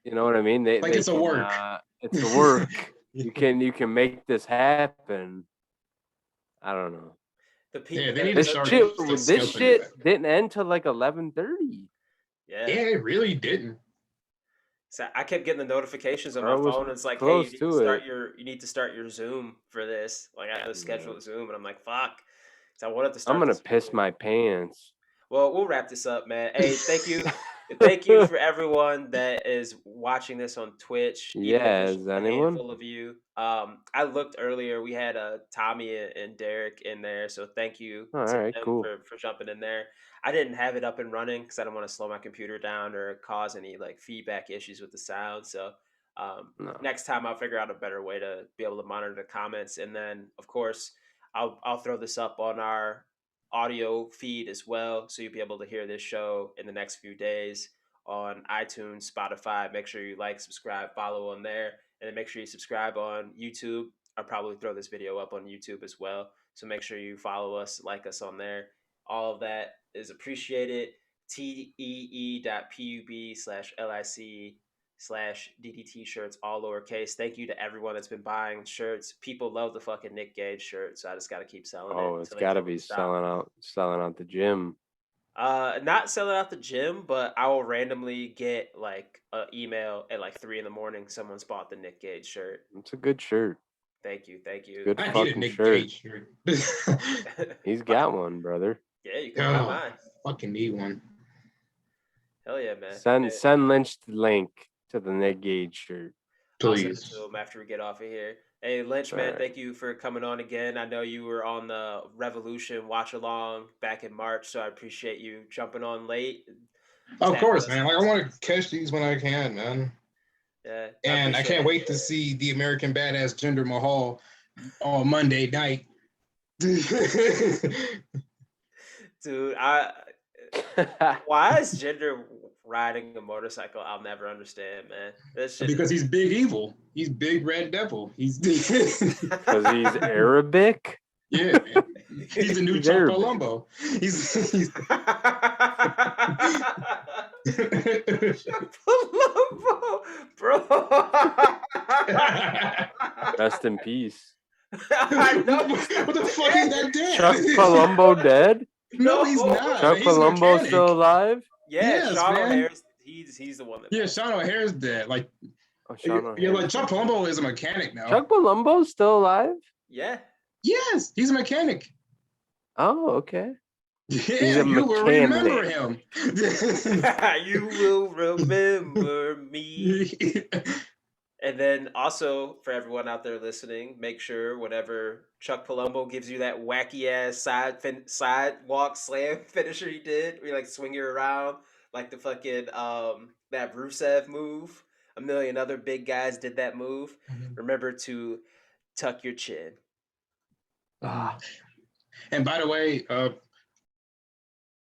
Speaker 2: you know what I mean?
Speaker 3: Like
Speaker 2: They
Speaker 3: it's a
Speaker 2: can,
Speaker 3: work.
Speaker 2: it's a work. you can make this happen. I don't know.
Speaker 1: The people.
Speaker 3: Yeah, they need to
Speaker 2: This
Speaker 3: start
Speaker 2: shit
Speaker 3: like,
Speaker 2: this
Speaker 3: scouting
Speaker 2: shit
Speaker 3: that.
Speaker 2: didn't end till like 11:30.
Speaker 1: Yeah.
Speaker 3: Yeah, it really didn't.
Speaker 1: So I kept getting the notifications on
Speaker 2: Bro,
Speaker 1: my
Speaker 2: it was
Speaker 1: phone. It's like, hey,
Speaker 2: close to it.
Speaker 1: you need to start your Zoom for this. Like I had to schedule
Speaker 2: Yeah.
Speaker 1: a Zoom, and I'm like, fuck. So I wanted to
Speaker 2: I'm
Speaker 1: start.
Speaker 2: gonna
Speaker 1: This
Speaker 2: piss
Speaker 1: early.
Speaker 2: my pants.
Speaker 1: Well, we'll wrap this up, man. Hey, thank you for everyone that is watching this on Twitch. Even if
Speaker 2: Yeah,
Speaker 1: it's
Speaker 2: is
Speaker 1: just a
Speaker 2: anyone?
Speaker 1: handful of you. I looked earlier. We had Tommy and Derek in there, so thank you
Speaker 2: All
Speaker 1: to
Speaker 2: right,
Speaker 1: them
Speaker 2: cool.
Speaker 1: for jumping in there. I didn't have it up and running because I don't want to slow my computer down or cause any like feedback issues with the sound. So
Speaker 2: No.
Speaker 1: next time I'll figure out a better way to be able to monitor the comments, and then of course I'll throw this up on our audio feed as well, so you'll be able to hear this show in the next few days on iTunes, Spotify. Make sure you like, subscribe, follow on there, and then make sure you subscribe on YouTube. I'll probably throw this video up on YouTube as well, so make sure you follow us, like us on there. All of that is appreciated. TEE.pub/LIC/DDT shirts, all lowercase. Thank you to everyone that's been buying shirts. People love the fucking Nick Gage shirt, so I just got to keep selling it
Speaker 2: Oh, it's
Speaker 1: until they
Speaker 2: got to
Speaker 1: tell me
Speaker 2: be
Speaker 1: to stop.
Speaker 2: selling out the gym.
Speaker 1: Not selling out the gym, but I will randomly get like an email at like 3 in the morning. Someone's bought the Nick Gage shirt.
Speaker 2: It's a good shirt.
Speaker 1: Thank you, thank you.
Speaker 2: Good
Speaker 3: I need a
Speaker 2: fucking
Speaker 3: Nick
Speaker 2: shirt.
Speaker 3: Gage shirt.
Speaker 2: He's got one, brother.
Speaker 1: Yeah, you can buy
Speaker 3: Oh,
Speaker 1: mine.
Speaker 3: fucking need one.
Speaker 1: Hell yeah, man.
Speaker 2: Send Lynch the link to the Nick Gage shirt.
Speaker 1: I'll send it
Speaker 3: Please.
Speaker 1: to him after we get off of here. Hey, Lynch, man,
Speaker 2: Alright.
Speaker 1: thank you for coming on again. I know you were on the Revolution watch along back in March, so I appreciate you jumping on late.
Speaker 3: Of course, man. Like I want to catch these when I can, man.
Speaker 1: Yeah,
Speaker 3: And I can't wait to see the American Badass Jinder Mahal on Monday night.
Speaker 1: Dude, why is Jinder riding a motorcycle? I'll never understand, man.
Speaker 3: Because he's big evil. He's big red devil. He's
Speaker 2: because he's Arabic.
Speaker 3: Yeah, man. He's the new
Speaker 2: He's
Speaker 3: Chuck
Speaker 2: Arabic.
Speaker 3: Palumbo. He's
Speaker 1: Chuck Palumbo, bro.
Speaker 2: Rest in peace.
Speaker 1: I know.
Speaker 3: What the fuck is that dead?
Speaker 2: Chuck Palumbo dead?
Speaker 3: No, he's not.
Speaker 2: Chuck
Speaker 3: Man. He's a
Speaker 2: Palumbo
Speaker 3: mechanic.
Speaker 2: still alive?
Speaker 1: Yeah,
Speaker 3: Yes,
Speaker 1: Sean
Speaker 3: man.
Speaker 1: O'Hare's he's the one that.
Speaker 3: Yeah, Sean O'Hare's dead. Like,
Speaker 2: Oh, Sean
Speaker 3: yeah,
Speaker 2: O'Hare.
Speaker 3: like Chuck Palumbo is a mechanic now.
Speaker 2: Chuck Palumbo's still alive?
Speaker 1: Yeah.
Speaker 3: Yes, he's a mechanic.
Speaker 2: Oh, okay.
Speaker 3: Yeah,
Speaker 2: a
Speaker 3: you will remember
Speaker 2: mechanic.
Speaker 3: him.
Speaker 1: You will remember me. And then also for everyone out there listening, make sure whenever Chuck Palumbo gives you that wacky ass sidewalk slam finisher he did, where you like swing you around like the fucking that Rusev move. A million other big guys did that move. Remember to tuck your chin.
Speaker 3: And by the way,